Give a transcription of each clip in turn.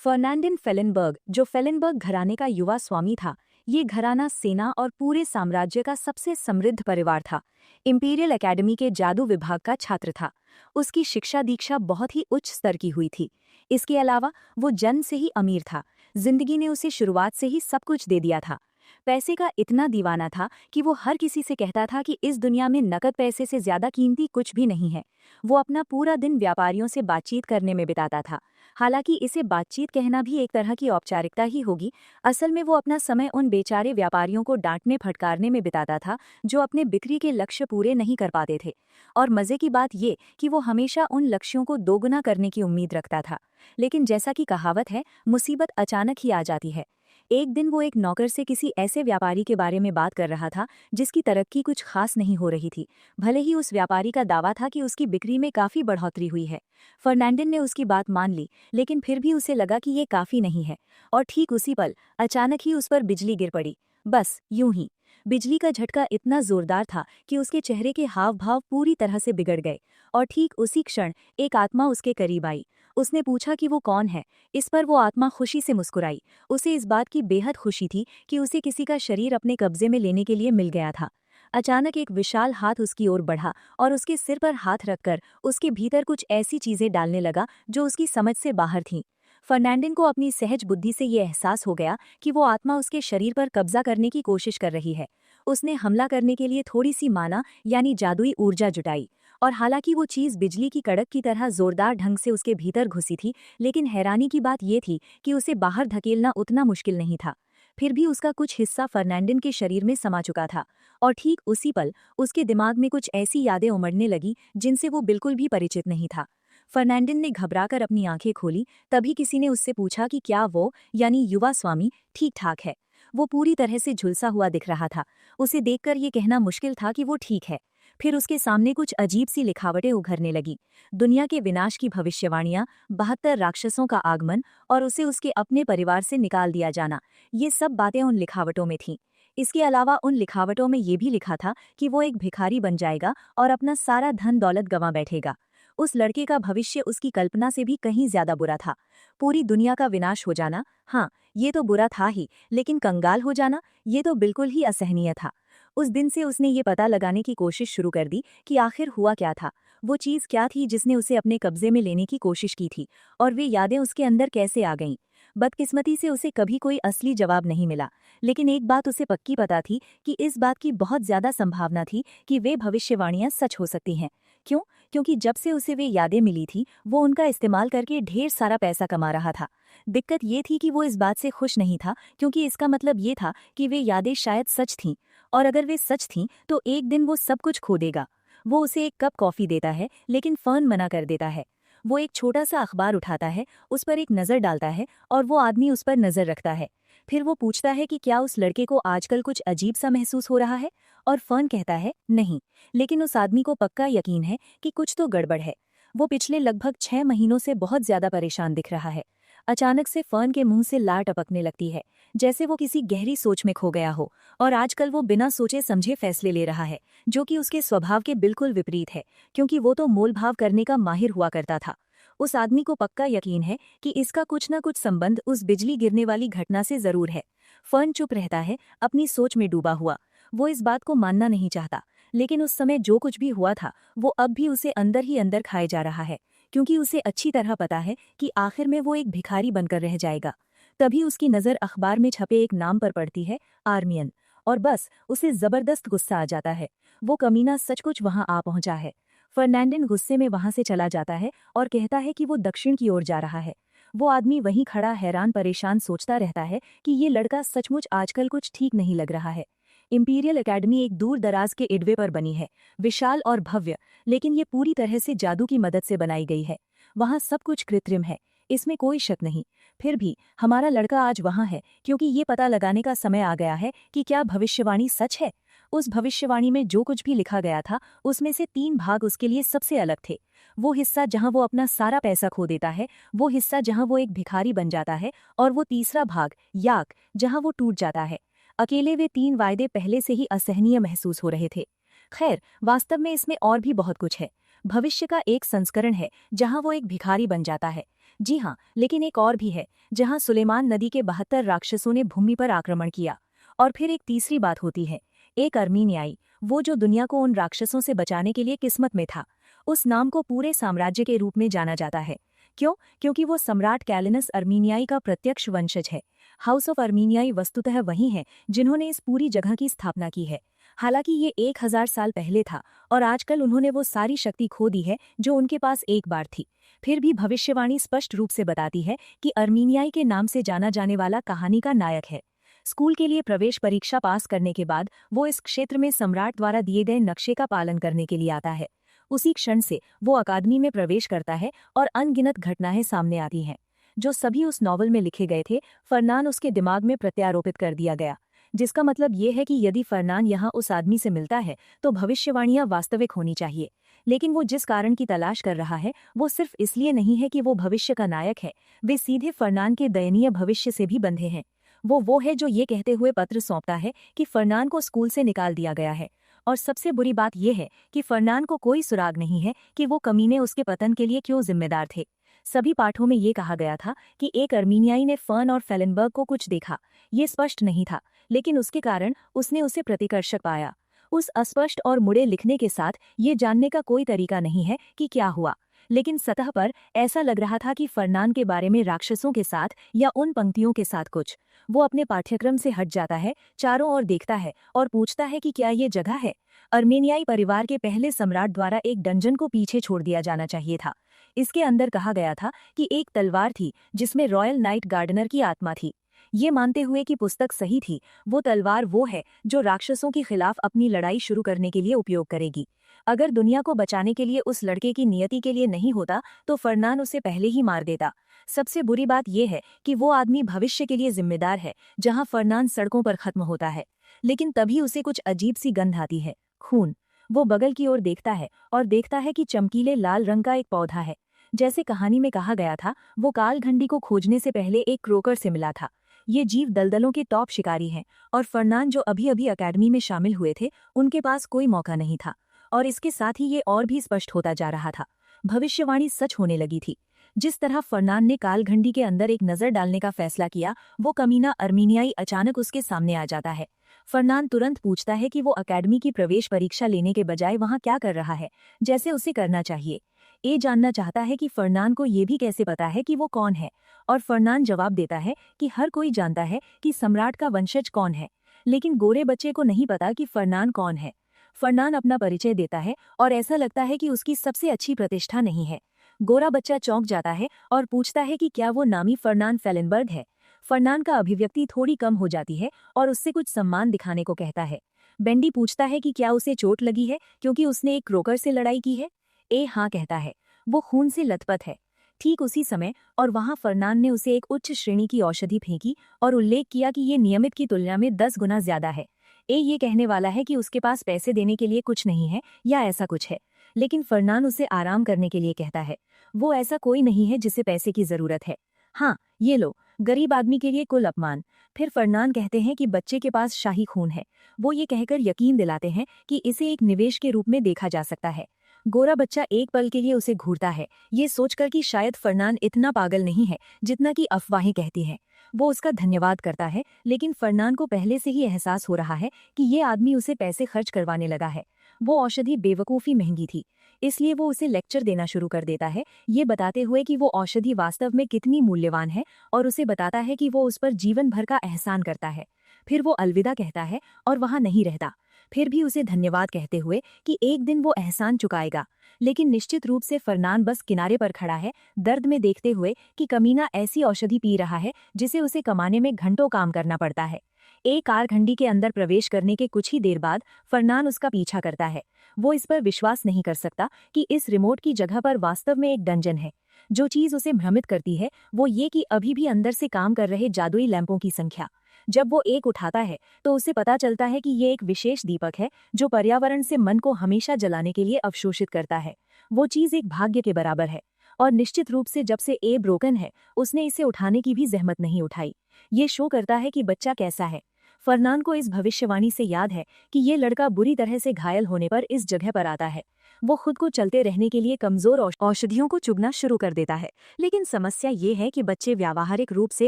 फर्नांडिन फेलेनबर्ग, जो फेलेनबर्ग घराने का युवा स्वामी था, ये घराना सेना और पूरे साम्राज्य का सबसे समृद्ध परिवार था। इंपीरियल एकेडमी के जादू विभाग का छात्र था। उसकी शिक्षा दीक्षा बहुत ही उच्च स्तर की हुई थी। इसके अलावा वो जन्म से ही अमीर था। जिंदगी ने उसे शुरुआत से ही सब कुछ दे दिया था। पैसे का इतना दीवाना था कि वो हर किसी से कहता था कि इस दुनिया में नकद पैसे से ज्यादा कीमती कुछ भी नहीं है। वो अपना पूरा दिन व्यापारियों से बातचीत करने में बिताता था। हालांकि इसे बातचीत कहना भी एक तरह की औपचारिकता ही होगी। असल में वो अपना समय उन बेचारे व्यापारियों को डांटने फटकारने में बिताता था जो अपने बिक्री के लक्ष्य पूरे नहीं कर पाते थे। और मजे की बात ये कि वो हमेशा उन लक्ष्यों को दोगुना करने की उम्मीद रखता था। लेकिन जैसा कि कहावत है, मुसीबत अचानक ही आ जाती है। एक दिन वो एक नौकर से किसी ऐसे व्यापारी के बारे में बात कर रहा था जिसकी तरक्की कुछ खास नहीं हो रही थी। भले ही उस व्यापारी का दावा था कि उसकी बिक्री में काफी बढ़ोतरी हुई है। फर्नांडिन ने उसकी बात मान ली, लेकिन फिर भी उसे लगा कि ये काफी नहीं है। और ठीक उसी पल अचानक ही उस पर बिजली गिर पड़ी। बस यूं ही। बिजली का झटका इतना जोरदार था कि उसके चेहरे के हाव भाव पूरी तरह से बिगड़ गए। और ठीक उसी क्षण एक आत्मा उसके करीब आई। उसने पूछा कि वो कौन है। इस पर वो आत्मा खुशी से मुस्कुराई। उसे इस बात की बेहद खुशी थी कि उसे किसी का शरीर अपने कब्जे में लेने के लिए मिल गया था। अचानक एक विशाल हाथ उसकी ओर बढ़ा और उसके सिर पर हाथ रखकर उसके भीतर कुछ ऐसी चीजें डालने लगा जो उसकी समझ से बाहर थीं। फर्नांडिन को अपनी सहज बुद्धि से ये एहसास हो गया कि वो आत्मा उसके शरीर पर कब्जा करने की कोशिश कर रही है। उसने हमला करने के लिए थोड़ी सी माना यानी जादुई ऊर्जा जुटाई। और हालांकि वो चीज बिजली की कड़क की तरह जोरदार ढंग से उसके भीतर घुसी थी, लेकिन हैरानी की बात यह थी कि उसे बाहर धकेलना उतना मुश्किल नहीं था। फिर भी उसका कुछ हिस्सा फर्नांडिन के शरीर में समा चुका था। और ठीक उसी पल उसके दिमाग में कुछ ऐसी यादें उमड़ने लगी जिनसे वो बिल्कुल भी परिचित नहीं था। फर्नांडिन ने घबराकर अपनी आंखें खोली। तभी किसी ने उससे पूछा कि क्या वो यानी युवा स्वामी ठीक ठाक है। वो पूरी तरह से झुलसा हुआ दिख रहा था। उसे देखकर ये कहना मुश्किल था कि वो ठीक है। फिर उसके सामने कुछ अजीब सी लिखावटें उभरने लगी। दुनिया के विनाश की भविष्यवाणियां, 72 राक्षसों का आगमन और उसे उसके अपने परिवार से निकाल दिया जाना, ये सब बातें उन लिखावटों में थीं। इसके अलावा उन लिखावटों में ये भी लिखा था कि वो एक भिखारी बन जाएगा और अपना सारा धन दौलत गंवा बैठेगा। उस लड़के का भविष्य उसकी कल्पना से भी कहीं ज्यादा बुरा था। पूरी दुनिया का विनाश हो जाना, हाँ, ये तो बुरा था ही, लेकिन कंगाल हो जाना, ये तो बिल्कुल ही असहनीय था। उस दिन से उसने ये पता लगाने की कोशिश शुरू कर दी कि आखिर हुआ क्या था। वो चीज़ क्या थी जिसने उसे अपने कब्जे में लेने की कोशिश की थी, और वे यादें उसके अंदर कैसे आ गईं। बदकिस्मती से उसे कभी कोई असली जवाब नहीं मिला, लेकिन एक बात उसे पक्की पता थी कि इस बात की बहुत ज्यादा संभावना थी कि वे भविष्यवाणियां सच हो सकती हैं। क्यों? क्योंकि जब से उसे वे यादें मिली थी, वो उनका इस्तेमाल करके ढेर सारा पैसा कमा रहा था। दिक्कत ये थी कि वो इस बात से खुश नहीं था, क्योंकि इसका मतलब ये था कि वे यादें शायद सच थीं। और अगर वे सच थीं तो एक दिन वो सब कुछ खो देगा। वो उसे एक कप कॉफी देता है, लेकिन फर्न मना कर देता है। वो एक छोटा सा अखबार उठाता है, उस पर एक नज़र डालता है, और वो आदमी उस पर नज़र रखता है। फिर वो पूछता है कि क्या उस लड़के को आजकल कुछ अजीब सा महसूस हो रहा है, और फर्न कहता है नहीं, लेकिन उस आदमी को पक्का यकीन है कि कुछ तो गड़बड़ है। वो पिछले लगभग 6 महीनों से बहुत ज्यादा परेशान दिख रहा है। अचानक से फर्न के मुंह से लार टपकने लगती है, जैसे वो किसी गहरी सोच में खो गया हो। और आजकल वो बिना सोचे समझे फैसले ले रहा है, जो कि उसके स्वभाव के बिल्कुल विपरीत है, क्योंकि वो तो मोलभाव करने का माहिर हुआ करता था। उस आदमी को पक्का यकीन है कि इसका कुछ न कुछ संबंध उस बिजली गिरने वाली घटना से जरूर है। फर्न चुप रहता है, अपनी सोच में डूबा हुआ। वो इस बात को मानना नहीं चाहता, लेकिन उस समय जो कुछ भी हुआ था वो अब भी उसे अंदर ही अंदर खाए जा रहा है, क्योंकि उसे अच्छी तरह पता है कि आखिर में वो एक भिखारी बनकर रह जाएगा। तभी उसकी नज़र अखबार में छपे एक नाम पर पड़ती है, आर्मियन। और बस उसे जबरदस्त गुस्सा आ जाता है। वो कमीना सचमुच वहां आ पहुंचा है। फर्नांडिन गुस्से में वहां से चला जाता है और कहता है कि वो दक्षिण की ओर जा रहा है। वो आदमी वहीं खड़ा हैरान परेशान सोचता रहता है कि ये लड़का सचमुच आजकल कुछ ठीक नहीं लग रहा है। इंपीरियल एकेडमी एक दूर दराज के इडवे पर बनी है, विशाल और भव्य, लेकिन ये पूरी तरह से जादू की मदद से बनाई गई है। वहाँ सब कुछ कृत्रिम है, इसमें कोई शक नहीं। फिर भी हमारा लड़का आज वहाँ है, क्योंकि ये पता लगाने का समय आ गया है कि क्या भविष्यवाणी सच है। उस भविष्यवाणी में जो कुछ भी लिखा गया था, उसमें से 3 भाग उसके लिए सबसे अलग थे। वो हिस्सा जहां वो अपना सारा पैसा खो देता है, वो हिस्सा जहां वो एक भिखारी बन जाता है, और वो तीसरा भाग याक, जहां वो टूट जाता है। अकेले वे 3 वायदे पहले से ही असहनीय महसूस हो रहे थे। खैर, वास्तव में इसमें और भी बहुत कुछ है। भविष्य का एक संस्करण है जहां वो एक भिखारी बन जाता है, जी हाँ, लेकिन एक और भी है, जहाँ सुलेमान नदी के 72 राक्षसों ने भूमि पर आक्रमण किया। और फिर एक तीसरी बात होती है, एक अर्मीनियाई, वो जो दुनिया को उन राक्षसों से बचाने के लिए किस्मत में था। उस नाम को पूरे साम्राज्य के रूप में जाना जाता है। क्यों? क्योंकि वो सम्राट कैलिनस अर्मीनियाई का प्रत्यक्ष वंशज है। हाउस ऑफ अर्मीनियाई वस्तुतः वही है जिन्होंने इस पूरी जगह की स्थापना की है। हालांकि ये 1000 साल पहले था और आजकल उन्होंने वो सारी शक्ति खो दी है जो उनके पास एक बार थी। फिर भी भविष्यवाणी स्पष्ट रूप से बताती है कि अर्मीनियाई के नाम से जाना जाने वाला कहानी का नायक है। स्कूल के लिए प्रवेश परीक्षा पास करने के बाद वो इस क्षेत्र में सम्राट द्वारा दिए गए नक्शे का पालन करने के लिए आता है। उसी क्षण से वो अकादमी में प्रवेश करता है और अनगिनत घटनाएं सामने आती हैं जो सभी उस नॉवल में लिखे गए थे। फरनान उसके दिमाग में प्रत्यारोपित कर दिया गया, जिसका मतलब ये है कि यदि फरनान यहाँ उस आदमी से मिलता है तो भविष्यवाणियां वास्तविक होनी चाहिए। लेकिन वो जिस कारण की तलाश कर रहा है वो सिर्फ इसलिए नहीं है कि वो भविष्य का नायक है, वे सीधे फरनान के दयनीय भविष्य से भी बंधे हैं। वो है जो ये कहते हुए पत्र सौंपता है कि फरनान को स्कूल से निकाल दिया गया है। और सबसे बुरी बात यह है कि फरनान को कोई सुराग नहीं है कि वो कमीने उसके पतन के लिए क्यों जिम्मेदार थे। सभी पाठों में ये कहा गया था कि एक अर्मीनियाई ने फर्न और फेलेनबर्ग को कुछ देखा। ये स्पष्ट नहीं था, लेकिन उसके कारण उसने उसे प्रतिकर्षक पाया। उस अस्पष्ट और मुड़े लिखने के साथ ये जानने का कोई तरीका नहीं है कि क्या हुआ, लेकिन सतह पर ऐसा लग रहा था कि फरनान के बारे में राक्षसों के साथ या उन पंक्तियों के साथ कुछ। वो अपने पाठ्यक्रम से हट जाता है, चारों ओर देखता है और पूछता है कि क्या ये जगह है। अर्मेनियाई परिवार के पहले सम्राट द्वारा एक डंजन को पीछे छोड़ दिया जाना चाहिए था। इसके अंदर कहा गया था कि एक तलवार थी जिसमें रॉयल नाइट गार्डनर की आत्मा थी। ये मानते हुए कि पुस्तक सही थी, वो तलवार वो है जो राक्षसों के खिलाफ अपनी लड़ाई शुरू करने के लिए उपयोग करेगी। अगर दुनिया को बचाने के लिए उस लड़के की नियति के लिए नहीं होता तो फरनान उसे पहले ही मार देता। सबसे बुरी बात यह है कि वो आदमी भविष्य के लिए जिम्मेदार है, जहां फरनान सड़कों पर खत्म होता है। लेकिन तभी उसे कुछ अजीब सी गंध आती है, खून। वो बगल की ओर देखता है और देखता है कि चमकीले लाल रंग का एक पौधा है। जैसे कहानी में कहा गया था, वो कालघंडी को खोजने से पहले एक क्रोकर से मिला था। ये जीव दलदलों के टॉप शिकारी हैं और फरनान जो अभी अभी अकेडमी में शामिल हुए थे, उनके पास कोई मौका नहीं था। और इसके साथ ही ये और भी स्पष्ट होता जा रहा था, भविष्यवाणी सच होने लगी थी। जिस तरह फरनान ने कालघंडी के अंदर एक नजर डालने का फैसला किया, वो कमीना अर्मीनियाई अचानक उसके सामने आ जाता है। फरनान तुरंत पूछता है कि वो अकेडमी की प्रवेश परीक्षा लेने के बजाय वहां क्या कर रहा है, जैसे उसे करना चाहिए। ए जानना चाहता है कि फरनान को ये भी कैसे पता है कि वो कौन है, और फरनान जवाब देता है कि हर कोई जानता है कि सम्राट का वंशज कौन है, लेकिन गोरे बच्चे को नहीं पता कि फरनान कौन है। फरनान अपना परिचय देता है और ऐसा लगता है कि उसकी सबसे अच्छी प्रतिष्ठा नहीं है। गोरा बच्चा चौंक जाता है और पूछता है कि क्या वो नामी फरनान फेलेनबर्ग है। फरनान का अभिव्यक्ति थोड़ी कम हो जाती है और उससे कुछ सम्मान दिखाने को कहता है। बेंडी पूछता है कि क्या उसे चोट लगी है क्योंकि उसने एक क्रोकर से लड़ाई की है। ए हाँ कहता है, वो खून से लथपथ है। ठीक उसी समय और वहां फरनान ने उसे एक उच्च श्रेणी की औषधि फेंकी और उल्लेख किया कि ये नियमित की तुलना में 10 गुना ज्यादा है। ए ये कहने वाला है कि उसके पास पैसे देने के लिए कुछ नहीं है या ऐसा कुछ है, लेकिन फरनान उसे आराम करने के लिए कहता है। वो ऐसा कोई नहीं है जिसे पैसे की जरूरत है। हाँ, ये लो, गरीब आदमी के लिए कुल अपमान। फिर फरनान कहते हैं कि बच्चे के पास शाही खून है। वो ये कहकर यकीन दिलाते हैं कि इसे एक निवेश के रूप में देखा जा सकता है। गोरा बच्चा एक पल के लिए उसे घूरता है, ये सोचकर कि शायद फरनान इतना पागल नहीं है जितना कि अफवाहें कहती हैं। वो उसका धन्यवाद करता है, लेकिन फरनान को पहले से ही एहसास हो रहा है कि ये आदमी उसे पैसे खर्च करवाने लगा है। वो औषधि बेवकूफ़ी महंगी थी, इसलिए वो उसे लेक्चर देना शुरू कर देता है, ये बताते हुए कि वो औषधि वास्तव में कितनी मूल्यवान है, और उसे बताता है कि वो उस पर जीवन भर का एहसान करता है। फिर वो अलविदा कहता है और वहां नहीं रहता, फिर भी उसे धन्यवाद कहते हुए कि एक दिन वो एहसान चुकाएगा। लेकिन निश्चित रूप से फरनान बस किनारे पर खड़ा है, दर्द में देखते हुए कि कमीना ऐसी औषधि पी रहा है जिसे उसे कमाने में घंटों काम करना पड़ता है। एक कारखंडी के अंदर प्रवेश करने के कुछ ही देर बाद फरनान उसका पीछा करता है। वो इस पर विश्वास नहीं कर सकता कि इस रिमोट की जगह पर वास्तव में एक डंजन है। जो चीज उसे भ्रमित करती है वो ये कि अभी भी अंदर से काम कर रहे जादुई लैंपों की संख्या। जब वो एक उठाता है तो उसे पता चलता है कि ये एक विशेष दीपक है जो पर्यावरण से मन को हमेशा जलाने के लिए अवशोषित करता है। वो चीज एक भाग्य के बराबर है, और निश्चित रूप से जब से ए ब्रोकन है उसने इसे उठाने की भी जहमत नहीं उठाई। ये शो करता है कि बच्चा कैसा है। फरनान को इस भविष्यवाणी से याद है कि ये लड़का बुरी तरह से घायल होने पर इस जगह पर आता है। वो खुद को चलते रहने के लिए कमजोर औषधियों को चुभना शुरू कर देता है। लेकिन समस्या ये है कि बच्चे व्यावहारिक रूप से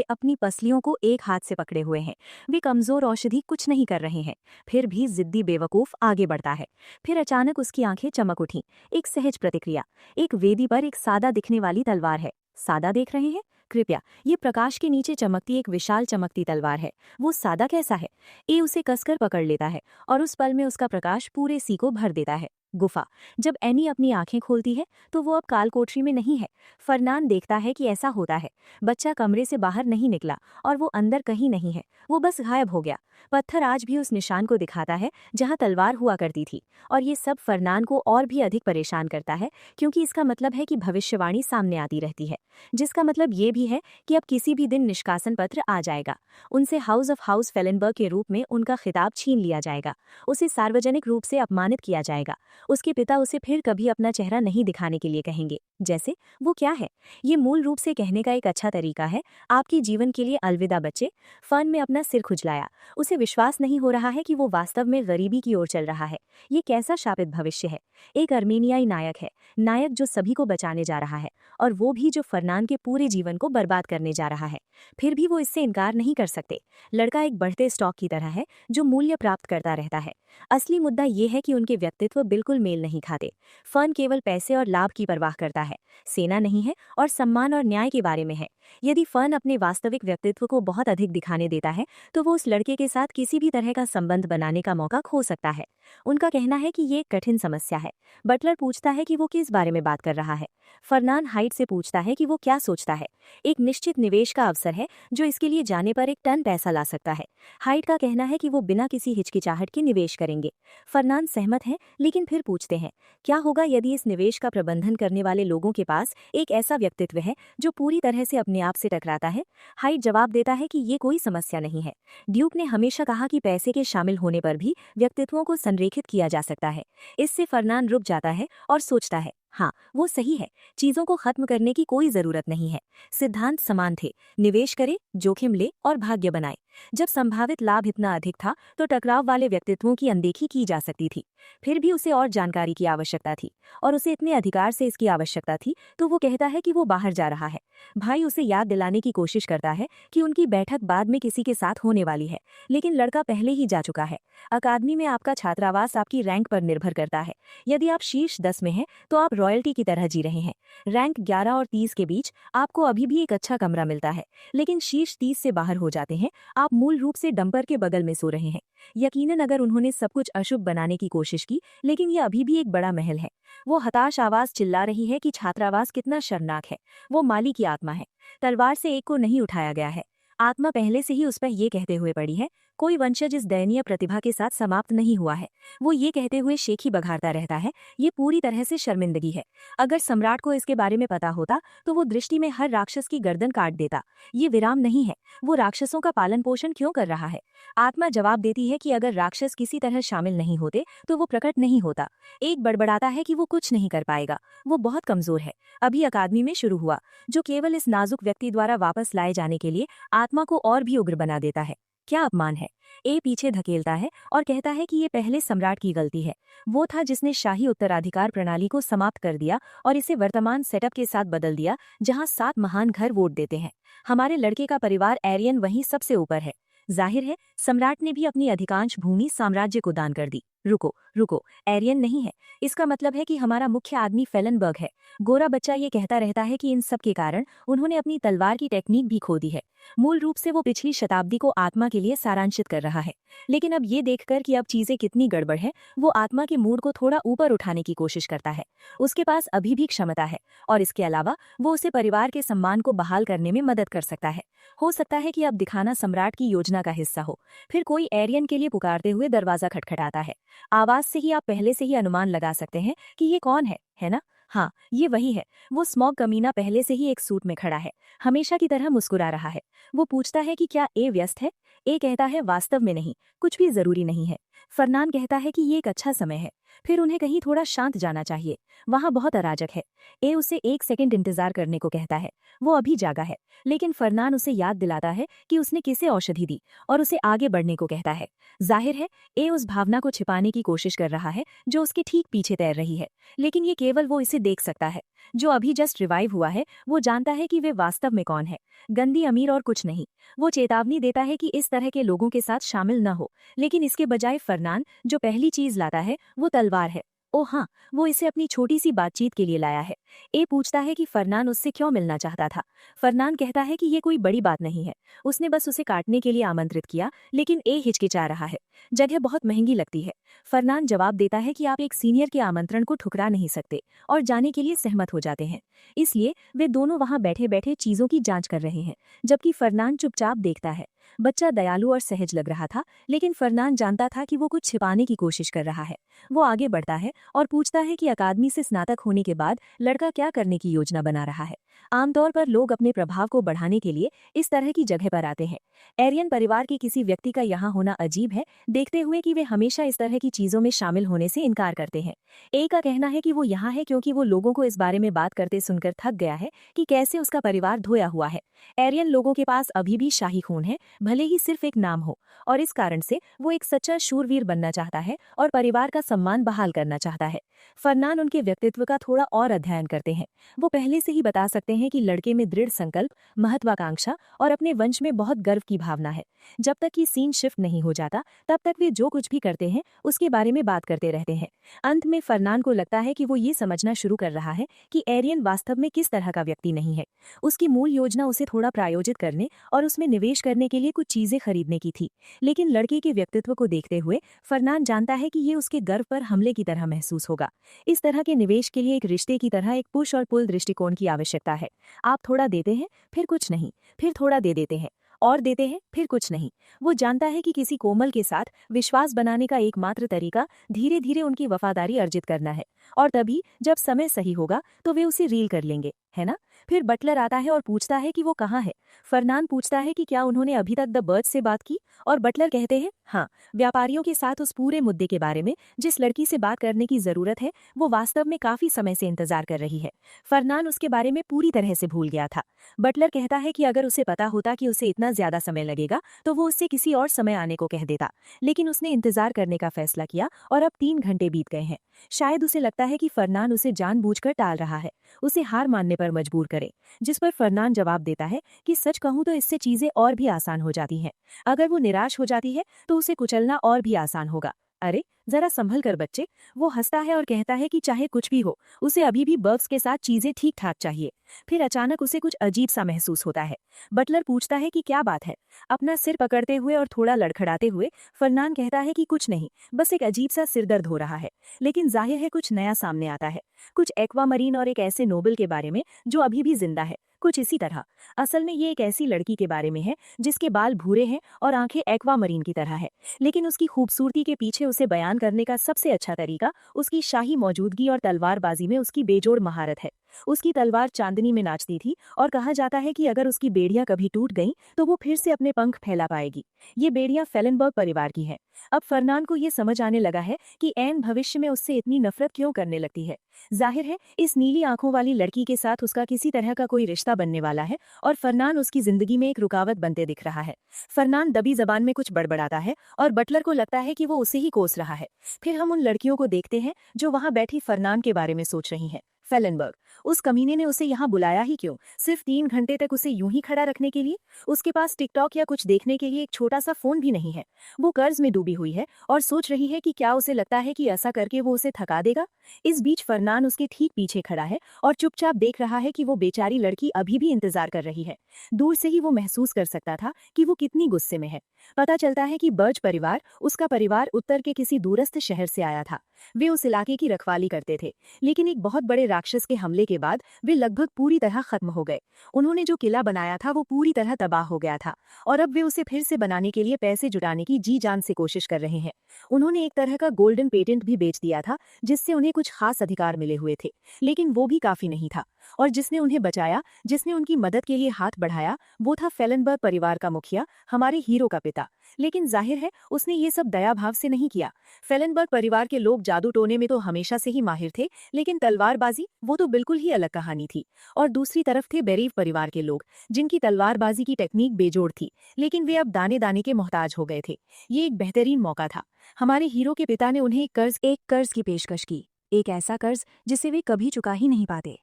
अपनी पसलियों को एक हाथ से पकड़े हुए हैं। वे कमजोर औषधि कुछ नहीं कर रहे हैं, फिर भी जिद्दी बेवकूफ आगे बढ़ता है। फिर अचानक उसकी आंखें चमक उठी। एक सहज प्रतिक्रिया। एक वेदी पर एक सादा दिखने वाली तलवार है। सादा देख रहे हैं? कृपया, ये प्रकाश के नीचे चमकती एक विशाल चमकती तलवार है। वो सादा कैसा है? ए उसे कसकर पकड़ लेता है और उस पल में उसका प्रकाश पूरे सी को भर देता है। गुफा। जब एनी अपनी आंखें खोलती है तो वो अब कालकोठरी में नहीं है। फरनान देखता है कि ऐसा होता है। बच्चा कमरे से बाहर नहीं निकला और वो अंदर कहीं नहीं है, वो बस गायब हो गया। पत्थर आज भी उस निशान को दिखाता है जहां तलवार हुआ करती थी। और ये सब फरनान को और भी अधिक परेशान करता है, क्योंकि इसका मतलब है कि भविष्यवाणी सामने आती रहती है, जिसका मतलब ये भी है कि अब किसी भी दिन निष्कासन पत्र आ जाएगा। उनसे हाउस ऑफ हाउस फेलेनबर्ग के रूप में उनका खिताब छीन लिया जाएगा। उसे सार्वजनिक रूप से अपमानित किया जाएगा। उसके पिता उसे फिर कभी अपना चेहरा नहीं दिखाने के लिए कहेंगे। जैसे वो क्या है? ये मूल रूप से कहने का एक अच्छा तरीका है, आपके जीवन के लिए अलविदा बच्चे। फन में अपना सिर खुजलाया। उसे विश्वास नहीं हो रहा है कि वो वास्तव में गरीबी की ओर चल रहा है। ये कैसा शापित भविष्य है। एक अर्मेनियाई नायक है, नायक जो सभी को बचाने जा रहा है, और वो भी जो फरनान के पूरे जीवन को बर्बाद करने जा रहा है। फिर भी वो इससे इनकार नहीं कर सकते। लड़का एक बढ़ते स्टॉक की तरह है जो मूल्य प्राप्त करता रहता है। असली मुद्दा ये है कि उनके व्यक्तित्व बिल्कुल मेल नहीं खाते। फन केवल पैसे और लाभ की परवाह करता है, सेना नहीं है, और सम्मान और न्याय के बारे में है। यदि फन अपने वास्तविक व्यक्तित्व को बहुत अधिक दिखाने देता है तो वो उस लड़के के साथ किसी भी तरह का संबंध बनाने का मौका खो सकता है। उनका कहना है कि ये एक कठिन समस्या है। बटलर पूछता है कि वो किस बारे में बात कर रहा है। फरनान हाइट से पूछता है कि वो क्या सोचता है। एक निश्चित निवेश का अवसर है जो इसके लिए जाने पर 1 टन पैसा ला सकता है। हाइट का कहना है कि वो बिना किसी हिचकिचाहट के निवेश करेंगे। फरनान सहमत है, लेकिन फिर पूछते हैं, क्या होगा यदि इस निवेश का प्रबंधन करने वाले लोगों के पास एक ऐसा व्यक्तित्व है जो पूरी तरह से अपने आप से टकराता है? हाइट जवाब देता है कि ये कोई समस्या नहीं है। ड्यूक ने हमेशा कहा कि पैसे के शामिल होने पर भी व्यक्तित्वों को संरेखित किया जा सकता है। इससे फरनान रुक जाता है और सोचता है, हाँ, वो सही है। चीजों को खत्म करने की कोई जरूरत नहीं है। सिद्धांत समान थे, निवेश करे, जोखिम ले और भाग्य बनाए। जब संभावित लाभ इतना अधिक था तो टकराव वाले व्यक्तित्वों की अनदेखी की जा सकती थी। फिर भी उसे और जानकारी की आवश्यकता थी, और उसे इतने अधिकार से इसकी आवश्यकता थी, तो वो कहता है कि वो बाहर जा रहा है। भाई उसे याद दिलाने की कोशिश करता है कि उनकी बैठक बाद में किसी के साथ होने वाली है, लेकिन लड़का पहले ही जा चुका है। अकादमी में आपका छात्रावास आपकी रैंक पर निर्भर करता है। यदि आप शीर्ष 10 में हैं तो आप रॉयल्टी की तरह जी रहे हैं। रैंक 11 और 30 के बीच आपको अभी भी एक अच्छा कमरा मिलता है, लेकिन शीर्ष 30 से बाहर हो जाते हैं, आप मूल रूप से डंपर के बगल में सो रहे हैं। यकीनन अगर उन्होंने सब कुछ अशुभ बनाने की कोशिश की, लेकिन यह अभी भी एक बड़ा महल है। वो हताश आवाज चिल्ला रही है कि छात्रावास कितना शर्मनाक है। वो माली की आत्मा है। तलवार से एक को नहीं उठाया गया है। आत्मा पहले से ही उस पर ये कहते हुए पड़ी है, कोई वंशज इस दयनीय प्रतिभा के साथ समाप्त नहीं हुआ है। वो ये कहते हुए शेखी बघारता रहता है, ये पूरी तरह से शर्मिंदगी है। अगर सम्राट को इसके बारे में पता होता तो वो दृष्टि में हर राक्षस की गर्दन काट देता। ये विराम नहीं है, वो राक्षसों का पालन पोषण क्यों कर रहा है? आत्मा जवाब देती है कि अगर राक्षस किसी तरह शामिल नहीं होते तो वो प्रकट नहीं होता। एक बड़बड़ाता है कि वो कुछ नहीं कर पाएगा, वो बहुत कमजोर है। अभी अकादमी में शुरू हुआ, जो केवल इस नाजुक व्यक्ति द्वारा वापस लाए जाने के लिए आत्मा को और भी उग्र बना देता है। क्या अपमान है। ए पीछे धकेलता है और कहता है कि ये पहले सम्राट की गलती है। वो था जिसने शाही उत्तराधिकार प्रणाली को समाप्त कर दिया और इसे वर्तमान सेटअप के साथ बदल दिया, जहां 7 महान घर वोट देते हैं। हमारे लड़के का परिवार एरियन वहीं सबसे ऊपर है। जाहिर है सम्राट ने भी अपनी अधिकांश भूमि साम्राज्य को दान कर दी। रुको रुको, एरियन नहीं है, इसका मतलब है कि हमारा मुख्य आदमी फेलनबर्ग है। गोरा बच्चा ये कहता रहता है कि इन सब के कारण उन्होंने अपनी तलवार की टेक्निक भी खो दी है। मूल रूप से वो पिछली शताब्दी को आत्मा के लिए सारांशित कर रहा है, लेकिन अब ये देखकर कि अब चीजें कितनी गड़बड़ है, वो आत्मा के मूड को थोड़ा ऊपर उठाने की कोशिश करता है। उसके पास अभी भी क्षमता है, और इसके अलावा वो उसे परिवार के सम्मान को बहाल करने में मदद कर सकता है। हो सकता है कि अब दिखाना सम्राट की योजना का हिस्सा हो। फिर कोई एरियन के लिए पुकारते हुए दरवाजा खटखटाता है। आवाज से ही आप पहले से ही अनुमान लगा सकते हैं कि ये कौन है ना? हाँ, ये वही है। वो स्मॉग कमीना पहले से ही एक सूट में खड़ा है, हमेशा की तरह मुस्कुरा रहा है। वो पूछता है कि क्या ए व्यस्त है? ए कहता है वास्तव में नहीं, कुछ भी जरूरी नहीं है। फरनान कहता है कि ये एक अच्छा समय है, फिर उन्हें कहीं थोड़ा शांत जाना चाहिए, वहां बहुत अराजक है। ए उसे 1 सेकंड इंतजार करने को कहता है। वो अभी जागा है, लेकिन फरनान उसे याद दिलाता है कि उसने किसे औषधि दी और उसे आगे बढ़ने को कहता है। जाहिर है, ए उस भावना को छिपाने की कोशिश कर रहा है जो उसके ठीक पीछे तैर रही है, लेकिन ये केवल वो इसे देख सकता है। जो अभी जस्ट रिवाइव हुआ है वो जानता है कि वे वास्तव में कौन है, गंदी अमीर और कुछ नहीं। वो चेतावनी देता है कि इस तरह के लोगों के साथ शामिल न हो, लेकिन इसके बजाय फरनान जो पहली चीज लाता है वो तलवार है। ओ हाँ, वो इसे अपनी छोटी सी बातचीत के लिए लाया है। ए पूछता है कि फरनान उससे क्यों मिलना चाहता था। फरनान कहता है कि ये कोई बड़ी बात नहीं है, उसने बस उसे काटने के लिए आमंत्रित किया, लेकिन ए हिचकिचा रहा है। जगह बहुत महंगी लगती है। फरनान जवाब देता है कि आप एक सीनियर के आमंत्रण को ठुकरा नहीं सकते और जाने के लिए सहमत हो जाते हैं। इसलिए वे दोनों वहां बैठे बैठे चीजों की जांच कर रहे हैं, जबकि फरनान चुपचाप देखता है। बच्चा दयालु और सहज लग रहा था, लेकिन फरनान जानता था कि वो कुछ छिपाने की कोशिश कर रहा है। वो आगे बढ़ता है और पूछता है कि अकादमी से स्नातक होने के बाद लड़का क्या करने की योजना बना रहा है। आमतौर पर लोग अपने प्रभाव को बढ़ाने के लिए इस तरह की जगह पर आते हैं। एरियन परिवार के किसी व्यक्ति का यहाँ होना अजीब है, देखते हुए कि वे हमेशा इस तरह की चीजों में शामिल होने से इनकार करते हैं। ए का कहना है कि वो यहाँ है क्योंकि वो लोगों को इस बारे में बात करते सुनकर थक गया है कि कैसे उसका परिवार धोया हुआ है। एरियन लोगों के पास अभी भी शाही खून है, भले ही सिर्फ एक नाम हो, और इस कारण से वो एक सच्चा शूरवीर बनना चाहता है और परिवार का सम्मान बहाल करना चाहता है। फरनान उनके व्यक्तित्व का थोड़ा और अध्ययन करते हैं। वो पहले से ही बता सकते हैं कि लड़के में दृढ़ संकल्प, महत्वाकांक्षा और अपने वंश में बहुत गर्व की भावना है। जब तक कि सीन शिफ्ट नहीं हो जाता, तब तक वे जो कुछ भी करते हैं उसके बारे में बात करते रहते हैं। अंत में फरनान को लगता है कि वो ये समझना शुरू कर रहा है कि एरियन वास्तव में किस तरह का व्यक्ति नहीं है। उसकी मूल योजना उसे थोड़ा प्रायोजित करने और उसमें निवेश करने के लिए कुछ चीजें खरीदने की थी, लेकिन लड़के के व्यक्तित्व को देखते हुए फरनान जानता है कि ये उसके गर्व पर हमले की तरह महसूस होगा। इस तरह के निवेश के लिए एक रिश्ते की तरह एक पुश और पुल दृष्टिकोण की आवश्यकता है। आप थोड़ा देते हैं, फिर कुछ नहीं, फिर थोड़ा दे देते हैं और देते हैं, फिर कुछ नहीं। वो जानता है कि किसी कोमल के साथ विश्वास बनाने का एकमात्र तरीका धीरे धीरे उनकी वफादारी अर्जित करना है, और तभी जब समय सही होगा तो वे उसे रील कर लेंगे, है ना? फिर बटलर आता है और पूछता है कि वो कहाँ है। फरनान पूछता है कि क्या उन्होंने अभी तक द बर्ड से बात की, और बटलर कहते हैं हाँ, व्यापारियों के साथ उस पूरे मुद्दे के बारे में जिस लड़की से बात करने की जरूरत है वो वास्तव में काफी समय से इंतजार कर रही है। फरनान उसके बारे में पूरी तरह से भूल गया था। बटलर कहता है कि अगर उसे पता होता कि उसे इतना ज्यादा समय लगेगा तो वो उससे किसी और समय आने को कह देता, लेकिन उसने इंतजार करने का फैसला किया और अब 3 घंटे बीत गए हैं। शायद उसे लगता है कि फरनान उसे जानबूझकर टाल रहा है, उसे हार मानने पर मजबूर करे। जिस पर फरनान जवाब देता है कि सच कहूं तो इससे चीजें और भी आसान हो जाती हैं। अगर वो निराश हो जाती है तो उसे कुचलना और भी आसान होगा। अरे जरा संभल कर बच्चे। वो हंसता है और कहता है कि चाहे कुछ भी हो, उसे अभी भी बर्ब्स के साथ चीजें ठीक ठाक चाहिए। फिर अचानक उसे कुछ अजीब सा महसूस होता है। बटलर पूछता है कि क्या बात है। अपना सिर पकड़ते हुए और थोड़ा लड़खड़ाते हुए फरनान कहता है कि कुछ नहीं, बस एक अजीब सा सिरदर्द हो रहा है। लेकिन जाहिर है कुछ नया सामने आता है, कुछ एक्वामरीन और एक ऐसे नोबल के बारे में जो अभी भी जिंदा है, कुछ इसी तरह। असल में ये एक ऐसी लड़की के बारे में है जिसके बाल भूरे हैं और आंखें एक्वामरीन की तरह है, लेकिन उसकी खूबसूरती के पीछे उसे बयान करने का सबसे अच्छा तरीका उसकी शाही मौजूदगी और तलवारबाजी में उसकी बेजोड़ महारत है। उसकी तलवार चांदनी में नाचती थी और कहा जाता है कि अगर उसकी बेड़ियां कभी टूट गईं तो वो फिर से अपने पंख फैला पाएगी। ये बेड़ियां फेलनबर्ग परिवार की हैं। अब फरनान को ये समझ आने लगा है कि एन भविष्य में उससे इतनी नफरत क्यों करने लगती है। जाहिर है इस नीली आंखों वाली लड़की के साथ उसका किसी तरह का कोई रिश्ता बनने वाला है और फरनान उसकी जिंदगी में एक रुकावट बनते दिख रहा है। फरनान दबी जबान में कुछ बड़बड़ाता है और बटलर को लगता है कि वो उसे ही कोस रहा है। फिर हम उन लड़कियों को देखते हैं जो वहां बैठी फरनान के बारे में सोच रही हैं। फेलनबर्ग, उस कमीने ने उसे यहाँ बुलाया ही क्यों? सिर्फ 3 घंटे तक उसे यूं ही खड़ा रखने के लिए? उसके पास टिकटॉक या कुछ देखने के लिए एक छोटा सा फोन भी नहीं है। वो कर्ज में डूबी हुई है और सोच रही है कि क्या उसे लगता है कि ऐसा करके वो उसे थका देगा। इस बीच फरनान उसके ठीक पीछे खड़ा है और चुपचाप देख रहा है कि वो बेचारी लड़की अभी भी इंतजार कर रही है। दूर से ही वो महसूस कर सकता था कि वो कितनी गुस्से में है। पता चलता है कि बर्ज परिवार, उसका परिवार उत्तर के किसी दूरस्थ शहर से आया था। वे उस इलाके की रखवाली करते थे, लेकिन एक बहुत बड़े राक्षस के हमले के बाद वे लगभग पूरी तरह खत्म हो गए। उन्होंने जो किला बनाया था वो पूरी तरह तबाह हो गया था और अब वे उसे फिर से बनाने के लिए पैसे जुटाने की जी जान से कोशिश कर रहे हैं। उन्होंने एक तरह का गोल्डन पेटेंट भी बेच दिया था जिससे उन्हें कुछ खास अधिकार मिले हुए थे, लेकिन वो भी काफी नहीं था। और जिसने उन्हें बचाया, जिसने उनकी मदद के लिए हाथ बढ़ाया, वो था फेलनबर्ग परिवार का मुखिया, हमारे हीरो का पिता। लेकिन जाहिर है उसने ये सब दया भाव से नहीं किया। फेलनबर्ग परिवार के लोग जादू टोने में तो हमेशा से ही माहिर थे, लेकिन तलवारबाजी वो तो बिल्कुल ही अलग कहानी थी। और दूसरी तरफ थे बेरीव परिवार के लोग, जिनकी तलवारबाजी की टेक्निक बेजोड़ थी, लेकिन वे अब दाने दाने के मोहताज हो गए थे। ये एक बेहतरीन मौका था। हमारे हीरो के पिता ने उन्हें एक कर्ज की पेशकश की, एक ऐसा कर्ज जिसे वे कभी चुका ही नहीं पाते।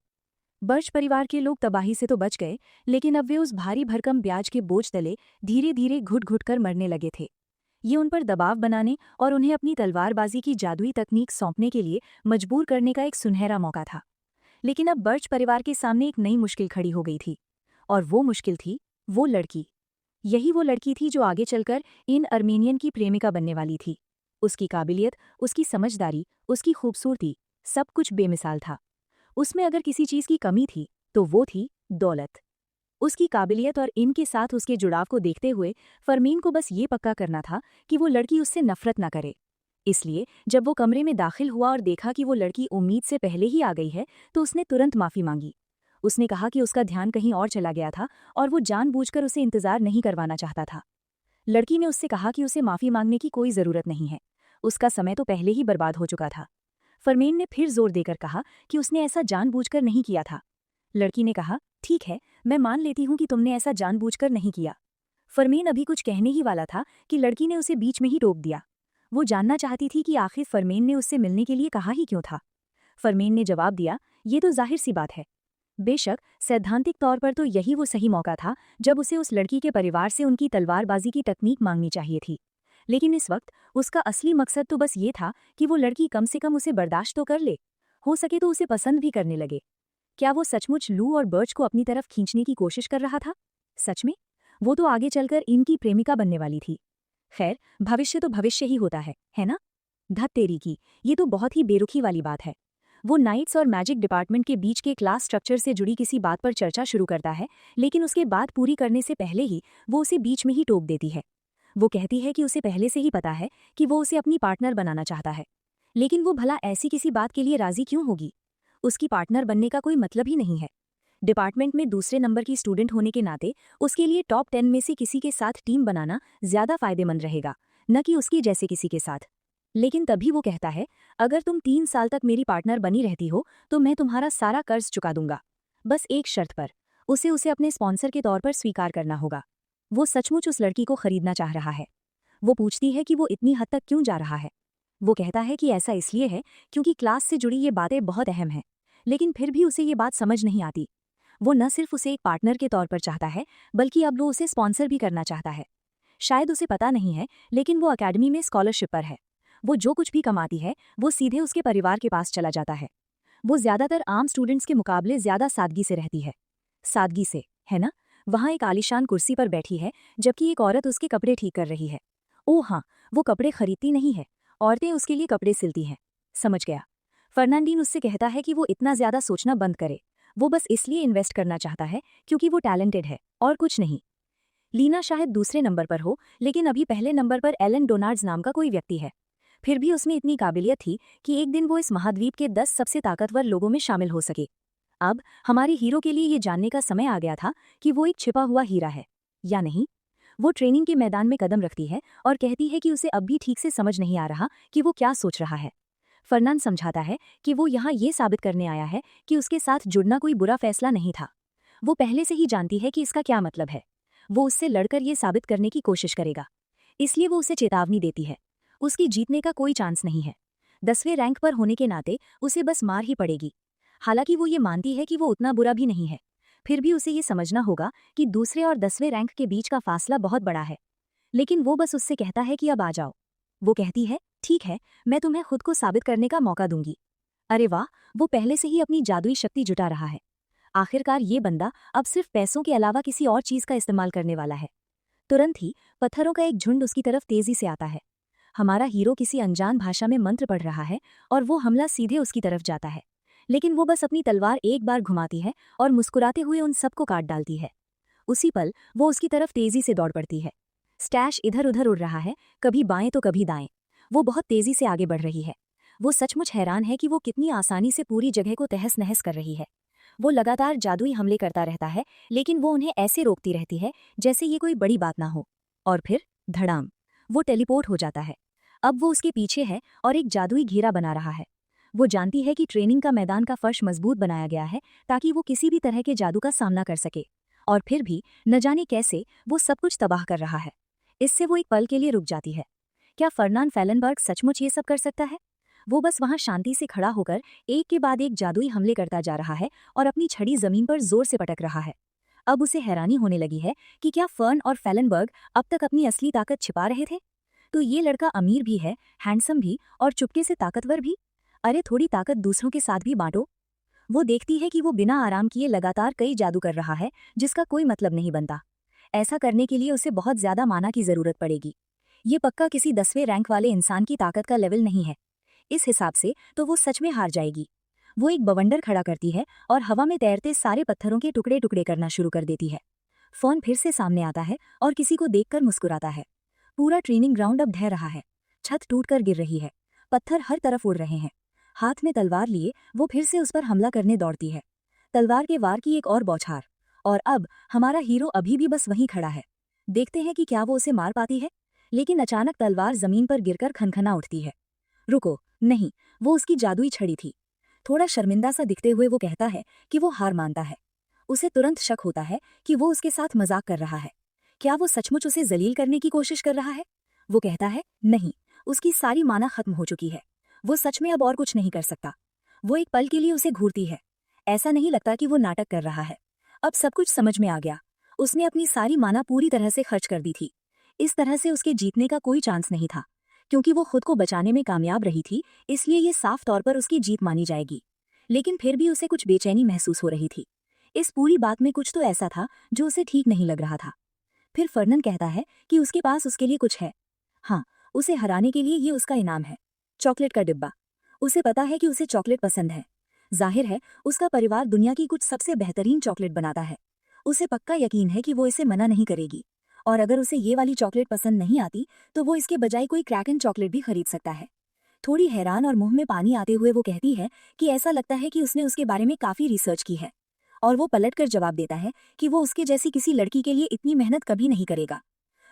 बर्च परिवार के लोग तबाही से तो बच गए, लेकिन अब वे उस भारी भरकम ब्याज के बोझ तले धीरे धीरे घुट घुट कर मरने लगे थे। ये उन पर दबाव बनाने और उन्हें अपनी तलवारबाजी की जादुई तकनीक सौंपने के लिए मजबूर करने का एक सुनहरा मौका था। लेकिन अब बर्च परिवार के सामने एक नई मुश्किल खड़ी हो गई थी, और वो मुश्किल थी वो लड़की। यही वो लड़की थी जो आगे चलकर इन अर्मेनियन की प्रेमिका बनने वाली थी। उसकी काबिलियत, उसकी समझदारी, उसकी खूबसूरती, सब कुछ बेमिसाल था। उसमें अगर किसी चीज की कमी थी तो वो थी दौलत। उसकी काबिलियत और इनके साथ उसके जुड़ाव को देखते हुए फरमीन को बस ये पक्का करना था कि वो लड़की उससे नफरत ना करे। इसलिए जब वो कमरे में दाखिल हुआ और देखा कि वो लड़की उम्मीद से पहले ही आ गई है, तो उसने तुरंत माफी मांगी। उसने कहा कि उसका ध्यान कहीं और चला गया था और वो जानबूझकर उसे इंतजार नहीं करवाना चाहता था। लड़की ने उससे कहा कि उसे माफी मांगने की कोई जरूरत नहीं है, उसका समय तो पहले ही बर्बाद हो चुका था। फरमीन ने फिर जोर देकर कहा कि उसने ऐसा जानबूझकर नहीं किया था। लड़की ने कहा, ठीक है, मैं मान लेती हूं कि तुमने ऐसा जानबूझकर नहीं किया। फरमीन अभी कुछ कहने ही वाला था कि लड़की ने उसे बीच में ही टोक दिया। वो जानना चाहती थी कि आखिर फरमीन ने उससे मिलने के लिए कहा ही क्यों था। फरमीन ने जवाब दिया, ये तो जाहिर सी बात है। बेशक सैद्धांतिक तौर पर तो यही वो सही मौका था जब उसे उस लड़की के परिवार से उनकी तलवारबाजी की तकनीक मांगनी चाहिए थी। लेकिन इस वक्त उसका असली मकसद तो बस ये था कि वो लड़की कम से कम उसे बर्दाश्त तो कर ले, हो सके तो उसे पसंद भी करने लगे। क्या वो सचमुच लू और बर्च को अपनी तरफ खींचने की कोशिश कर रहा था? सच में? वो तो आगे चलकर इनकी प्रेमिका बनने वाली थी। खैर, भविष्य तो भविष्य ही होता है ना? धत तेरी की, ये तो बहुत ही बेरुखी वाली बात है। वो नाइट्स और मैजिक डिपार्टमेंट के बीच के क्लास स्ट्रक्चर से जुड़ी किसी बात पर चर्चा शुरू करता है, लेकिन उसके बात पूरी करने से पहले ही वो उसे बीच में ही टोक देती है। वो कहती है कि उसे पहले से ही पता है कि वो उसे अपनी पार्टनर बनाना चाहता है, लेकिन वो भला ऐसी किसी बात के लिए राजी क्यों होगी? उसकी पार्टनर बनने का कोई मतलब ही नहीं है। डिपार्टमेंट में दूसरे नंबर की स्टूडेंट होने के नाते उसके लिए टॉप 10 में से किसी के साथ टीम बनाना ज्यादा फायदेमंद रहेगा, न कि उसकी जैसे किसी के साथ। लेकिन तभी वो कहता है, अगर तुम 3 साल तक मेरी पार्टनर बनी रहती हो तो मैं तुम्हारा सारा कर्ज चुका दूंगा, बस एक शर्त पर। उसे अपने स्पॉन्सर के तौर पर स्वीकार करना होगा। वो सचमुच उस लड़की को खरीदना चाह रहा है। वो पूछती है कि वो इतनी हद तक क्यों जा रहा है। वो कहता है कि ऐसा इसलिए है क्योंकि क्लास से जुड़ी ये बातें बहुत अहम हैं, लेकिन फिर भी उसे ये बात समझ नहीं आती। वो न सिर्फ उसे एक पार्टनर के तौर पर चाहता है, बल्कि अब वो उसे स्पॉन्सर भी करना चाहता है। शायद उसे पता नहीं है, लेकिन वो अकेडमी में स्कॉलरशिप पर है। वो जो कुछ भी कमाती है वो सीधे उसके परिवार के पास चला जाता है। वो ज्यादातर आम स्टूडेंट्स के मुकाबले ज्यादा सादगी से रहती है। सादगी से, है ना? वहां एक आलीशान कुर्सी पर बैठी है, जबकि एक औरत उसके कपड़े ठीक कर रही है। ओह हाँ, वो कपड़े खरीदती नहीं है, औरतें उसके लिए कपड़े सिलती हैं। समझ गया। फर्नांडीन उससे कहता है कि वो इतना ज्यादा सोचना बंद करे। वो बस इसलिए इन्वेस्ट करना चाहता है क्योंकि वो टैलेंटेड है, और कुछ नहीं। लीना शायद दूसरे नंबर पर हो, लेकिन अभी पहले नंबर पर एलन डोनार्ड्स नाम का कोई व्यक्ति है। फिर भी उसमें इतनी काबिलियत थी कि एक दिन वो इस महाद्वीप के 10 सबसे ताकतवर लोगों में शामिल हो सके। अब हमारे हीरो के लिए ये जानने का समय आ गया था कि वो एक छिपा हुआ हीरा है या नहीं। वो ट्रेनिंग के मैदान में कदम रखती है और कहती है कि उसे अब भी ठीक से समझ नहीं आ रहा कि वो क्या सोच रहा है। फर्नांड समझाता है कि वो यहाँ ये साबित करने आया है कि उसके साथ जुड़ना कोई बुरा फैसला नहीं था। वो पहले से ही जानती है कि इसका क्या मतलब है। वो उससे लड़कर ये साबित करने की कोशिश करेगा, इसलिए वो उसे चेतावनी देती है। उसकी जीतने का कोई चांस नहीं है। 10वें रैंक पर होने के नाते उसे बस मार ही पड़ेगी। हालांकि वो ये मानती है कि वो उतना बुरा भी नहीं है, फिर भी उसे ये समझना होगा कि दूसरे और 10वें रैंक के बीच का फासला बहुत बड़ा है। लेकिन वो बस उससे कहता है कि अब आ जाओ। वो कहती है, ठीक है, मैं तुम्हें खुद को साबित करने का मौका दूंगी। अरे वाह, वो पहले से ही अपनी जादुई शक्ति जुटा रहा है। आखिरकार ये बंदा अब सिर्फ पैसों के अलावा किसी और चीज का इस्तेमाल करने वाला है। तुरंत ही पत्थरों का एक झुंड उसकी तरफ तेजी से आता है। हमारा हीरो किसी अनजान भाषा में मंत्र पढ़ रहा है और वो हमला सीधे उसकी तरफ जाता है। लेकिन वो बस अपनी तलवार एक बार घुमाती है और मुस्कुराते हुए उन सबको काट डालती है। उसी पल वो उसकी तरफ तेजी से दौड़ पड़ती है। स्टैश इधर उधर उड़ रहा है, कभी बाएं तो कभी दाएं। वो बहुत तेजी से आगे बढ़ रही है। वो सचमुच हैरान है कि वो कितनी आसानी से पूरी जगह को तहस नहस कर रही है। वो लगातार जादुई हमले करता रहता है, लेकिन वो उन्हें ऐसे रोकती रहती है जैसे ये कोई बड़ी बात ना हो। और फिर धड़ाम, वो टेलीपोर्ट हो जाता है। अब वो उसके पीछे है और एक जादुई घेरा बना रहा है। वो जानती है कि ट्रेनिंग का मैदान का फर्श मजबूत बनाया गया है ताकि वो किसी भी तरह के जादू का सामना कर सके। और फिर भी न जाने कैसे वो सब कुछ तबाह कर रहा है। इससे वो एक पल के लिए रुक जाती है। क्या फर्नांड फेलनबर्ग सचमुच ये सब कर सकता है? वो बस वहां शांति से खड़ा होकर एक के बाद एक जादुई हमले करता जा रहा है और अपनी छड़ी जमीन पर जोर से पटक रहा है। अब उसे हैरानी होने लगी है कि क्या फर्न और फेलनबर्ग अब तक अपनी असली ताकत छिपा रहे थे? तो ये लड़का अमीर भी है, हैंडसम भी और चुपके से ताकतवर भी। अरे थोड़ी ताकत दूसरों के साथ भी बांटो। वो देखती है कि वो बिना आराम किए लगातार कई जादू कर रहा है जिसका कोई मतलब नहीं बनता। ऐसा करने के लिए उसे बहुत ज्यादा माना की जरूरत पड़ेगी। ये पक्का किसी 10वें रैंक वाले इंसान की ताकत का लेवल नहीं है। इस हिसाब से तो वो सच में हार जाएगी। वो एक बवंडर खड़ा करती है और हवा में तैरते सारे पत्थरों के टुकड़े टुकड़े करना शुरू कर देती है। फोन फिर से सामने आता है और किसी को देखकर मुस्कुराता है। पूरा ट्रेनिंग ग्राउंड अब ढह रहा है। छत टूटकर गिर रही है। पत्थर हर तरफ उड़ रहे हैं। हाथ में तलवार लिए वो फिर से उस पर हमला करने दौड़ती है। तलवार के वार की एक और बौछार। और अब हमारा हीरो अभी भी बस वहीं खड़ा है। देखते हैं कि क्या वो उसे मार पाती है। लेकिन अचानक तलवार जमीन पर गिरकर खनखना उठती है। रुको, नहीं, वो उसकी जादुई छड़ी थी। थोड़ा शर्मिंदा सा दिखते हुए वो कहता है कि वो हार मानता है। उसे तुरंत शक होता है कि वो उसके साथ मजाक कर रहा है। क्या वो सचमुच उसे जलील करने की कोशिश कर रहा है? वो कहता है नहीं, उसकी सारी माना खत्म हो चुकी है। वो सच में अब और कुछ नहीं कर सकता। वो एक पल के लिए उसे घूरती है। ऐसा नहीं लगता कि वो नाटक कर रहा है। अब सब कुछ समझ में आ गया। उसने अपनी सारी माना पूरी तरह से खर्च कर दी थी। इस तरह से उसके जीतने का कोई चांस नहीं था। क्योंकि वो खुद को बचाने में कामयाब रही थी, इसलिए ये साफ तौर पर उसकी जीत मानी जाएगी। लेकिन फिर भी उसे कुछ बेचैनी महसूस हो रही थी। इस पूरी बात में कुछ तो ऐसा था जो उसे ठीक नहीं लग रहा था। फिर फर्नन कहता है कि उसके पास उसके लिए कुछ है। हाँ, उसे हराने के लिए ये उसका इनाम है, चॉकलेट का डिब्बा। उसे पता है कि उसे चॉकलेट पसंद है। जाहिर है उसका परिवार दुनिया की कुछ सबसे बेहतरीन चॉकलेट बनाता है। उसे पक्का यकीन है कि वो इसे मना नहीं करेगी। और अगर उसे ये वाली चॉकलेट पसंद नहीं आती तो वो इसके बजाय कोई क्रैकन चॉकलेट भी खरीद सकता है। थोड़ी हैरान और मुंह में पानी आते हुए वो कहती है कि ऐसा लगता है कि उसने उसके बारे में काफी रिसर्च की है। और वो पलटकर जवाब देता है कि वो उसके जैसी किसी लड़की के लिए इतनी मेहनत कभी नहीं करेगा।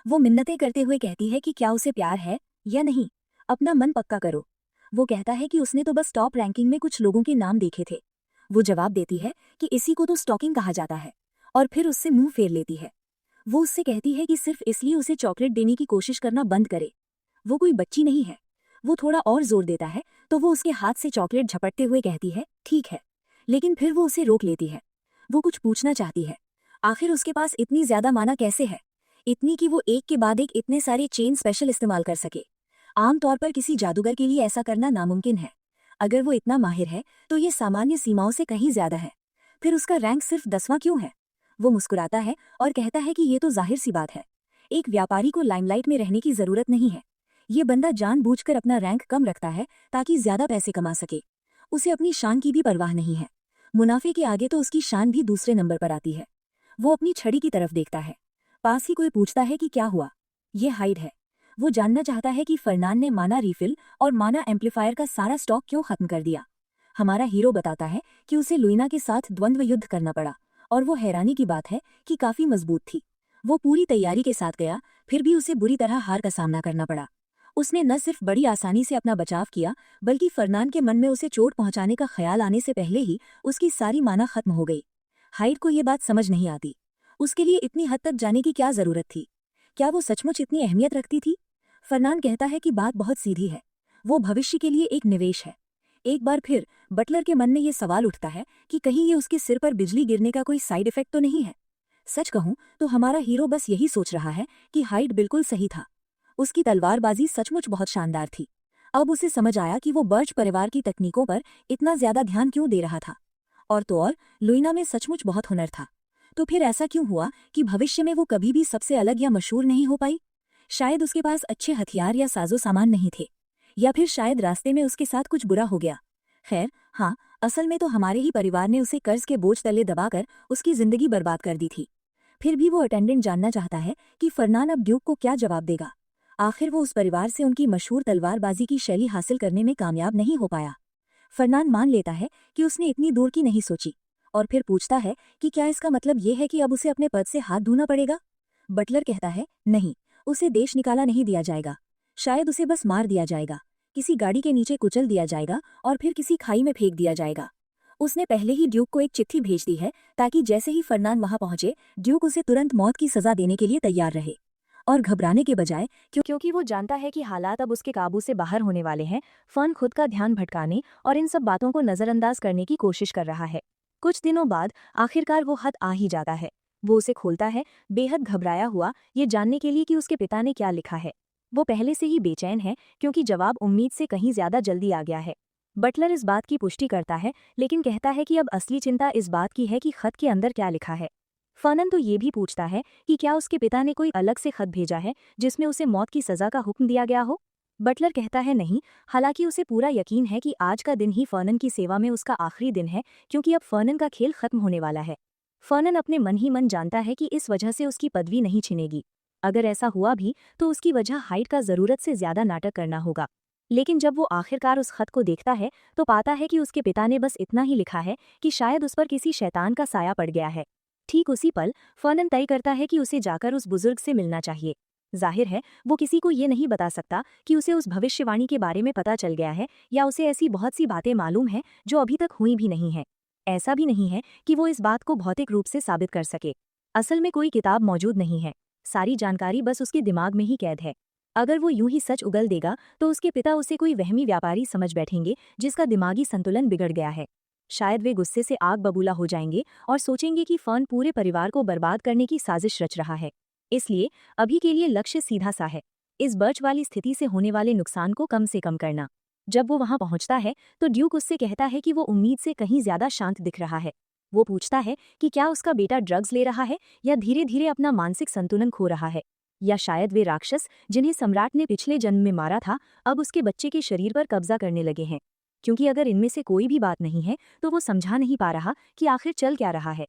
वो मिन्नतें करते हुए कहती है कि क्या उसे प्यार है या नहीं, अपना मन पक्का करो। वो कहता है कि उसने तो बस टॉप रैंकिंग में कुछ लोगों के नाम देखे थे। वो जवाब देती है कि इसी को तो स्टॉकिंग कहा जाता है, और फिर उससे मुंह फेर लेती है। वो उससे कहती है कि सिर्फ इसलिए उसे चॉकलेट देने की कोशिश करना बंद करे। वो कोई बच्ची नहीं है। वो थोड़ा और जोर देता है तो वो उसके हाथ से चॉकलेट झपटते हुए कहती है ठीक है, लेकिन फिर वो उसे रोक लेती है। वो कुछ पूछना चाहती है। आखिर उसके पास इतनी ज्यादा माना कैसे है, इतनी कि वो एक के बाद एक इतने सारे चेन स्पेशल इस्तेमाल कर सके। आमतौर पर किसी जादूगर के लिए ऐसा करना नामुमकिन है। अगर वो इतना माहिर है तो ये सामान्य सीमाओं से कहीं ज्यादा है। फिर उसका रैंक सिर्फ 10वां क्यों है? वो मुस्कुराता है और कहता है कि ये तो जाहिर सी बात है। एक व्यापारी को लाइमलाइट में रहने की जरूरत नहीं है। ये बंदा जानबूझकर अपना रैंक कम रखता है ताकि ज्यादा पैसे कमा सके। उसे अपनी शान की भी परवाह नहीं है। मुनाफे के आगे तो उसकी शान भी दूसरे नंबर पर आती है। वो अपनी छड़ी की तरफ देखता है। पास ही कोई पूछता है कि क्या हुआ। ये हाइड है। वो जानना चाहता है कि फरनान ने माना रिफिल और माना एम्पलीफायर का सारा स्टॉक क्यों खत्म कर दिया। हमारा हीरो बताता है कि उसे लुइना के साथ द्वंद्व युद्ध करना पड़ा, और वो हैरानी की बात है कि काफी मजबूत थी। वो पूरी तैयारी के साथ गया, फिर भी उसे बुरी तरह हार का सामना करना पड़ा। उसने न सिर्फ बड़ी आसानी से अपना बचाव किया, बल्कि फरनान के मन में उसे चोट पहुंचाने का ख्याल आने से पहले ही उसकी सारी माना खत्म हो गई। हाइड को ये बात समझ नहीं आती। उसके लिए इतनी हद तक जाने की क्या जरूरत थी? क्या वो सचमुच इतनी अहमियत रखती थी? फरनान कहता है कि बात बहुत सीधी है। वो भविष्य के लिए एक निवेश है। एक बार फिर बटलर के मन में ये सवाल उठता है कि कहीं ये उसके सिर पर बिजली गिरने का कोई साइड इफेक्ट तो नहीं है। सच कहूं तो हमारा हीरो बस यही सोच रहा है कि हाइड बिल्कुल सही था। उसकी तलवारबाजी सचमुच बहुत शानदार थी। अब उसे समझ आया कि वो बर्च परिवार की तकनीकों पर इतना ज्यादा ध्यान क्यों दे रहा था। और तो और लुइना में सचमुच बहुत हुनर था। तो फिर ऐसा क्यों हुआ कि भविष्य में वो कभी भी सबसे अलग या मशहूर नहीं हो पाई? शायद उसके पास अच्छे हथियार या साजो सामान नहीं थे, या फिर शायद रास्ते में उसके साथ कुछ बुरा हो गया। खैर हाँ, असल में तो हमारे ही परिवार ने उसे कर्ज के बोझ तले दबाकर उसकी जिंदगी बर्बाद कर दी थी। फिर भी वो अटेंडेंट जानना चाहता है कि फरनान अब ड्यूक को क्या जवाब देगा। आखिर वो उस परिवार से उनकी मशहूर तलवारबाजी की शैली हासिल करने में कामयाब नहीं हो पाया। फरनान मान लेता है कि उसने इतनी दूर की नहीं सोची और फिर पूछता है कि क्या इसका मतलब ये है कि अब उसे अपने पद से हाथ धोना पड़ेगा। बटलर कहता है नहीं, उसे देश निकाला नहीं दिया जाएगा, शायद उसे बस मार दिया जाएगा, किसी गाड़ी के नीचे कुचल दिया जाएगा और फिर किसी खाई में फेंक दिया जाएगा। उसने पहले ही ड्यूक को एक चिट्ठी भेज दी है ताकि जैसे ही फरनान वहां पहुंचे ड्यूक उसे तुरंत मौत की सजा देने के लिए तैयार रहे। और घबराने के बजाय क्योंकि वो जानता है कि हालात अब उसके काबू से बाहर होने वाले हैं, फर्न खुद का ध्यान भटकाने और इन सब बातों को नजरअंदाज करने की कोशिश कर रहा है। कुछ दिनों बाद आखिरकार वो खत आ ही जाता है। वो उसे खोलता है, बेहद घबराया हुआ, ये जानने के लिए कि उसके पिता ने क्या लिखा है। वो पहले से ही बेचैन है क्योंकि जवाब उम्मीद से कहीं ज्यादा जल्दी आ गया है। बटलर इस बात की पुष्टि करता है, लेकिन कहता है कि अब असली चिंता इस बात की है कि खत के अंदर क्या लिखा है। फर्नन तो ये भी पूछता है कि क्या उसके पिता ने कोई अलग से खत भेजा है जिसमें उसे मौत की सजा का हुक्म दिया गया हो। बटलर कहता है नहीं, हालांकि उसे पूरा यकीन है कि आज का दिन ही फर्नन की सेवा में उसका आखिरी दिन है, क्योंकि अब फर्नन का खेल खत्म होने वाला है। फर्नन अपने मन ही मन जानता है कि इस वजह से उसकी पदवी नहीं छिनेगी। अगर ऐसा हुआ भी तो उसकी वजह हाइड का जरूरत से ज्यादा नाटक करना होगा। लेकिन जब वो आखिरकार उस खत को देखता है तो पाता है कि उसके पिता ने बस इतना ही लिखा है कि शायद उस पर किसी शैतान का साया पड़ गया है। ठीक उसी पल फर्नन तय करता है कि उसे जाकर उस बुजुर्ग से मिलना चाहिए। जाहिर है वो किसी को ये नहीं बता सकता कि उसे उस भविष्यवाणी के बारे में पता चल गया है, या उसे ऐसी बहुत सी बातें मालूम हैं जो अभी तक हुई भी नहीं हैं। ऐसा भी नहीं है कि वो इस बात को भौतिक रूप से साबित कर सके। असल में कोई किताब मौजूद नहीं है, सारी जानकारी बस उसके दिमाग में ही कैद है। अगर वो यूं ही सच उगल देगा तो उसके पिता उसे कोई वहमी व्यापारी समझ बैठेंगे जिसका दिमागी संतुलन बिगड़ गया है। शायद वे गुस्से से आग बबूला हो जाएंगे और सोचेंगे कि फर्न पूरे परिवार को बर्बाद करने की साजिश रच रहा है। इसलिए अभी के लिए लक्ष्य सीधा सा है, इस बर्च वाली स्थिति से होने वाले नुकसान को कम से कम करना। जब वो वहां पहुंचता है तो ड्यूक उससे कहता है कि वो उम्मीद से कहीं ज्यादा शांत दिख रहा है। वो पूछता है कि क्या उसका बेटा ड्रग्स ले रहा है या धीरे धीरे अपना मानसिक संतुलन खो रहा है, या शायद वे राक्षस जिन्हें सम्राट ने पिछले जन्म में मारा था अब उसके बच्चे के शरीर पर कब्जा करने लगे हैं। क्योंकि अगर इनमें से कोई भी बात नहीं है तो वो समझा नहीं पा रहा कि आखिर चल क्या रहा है।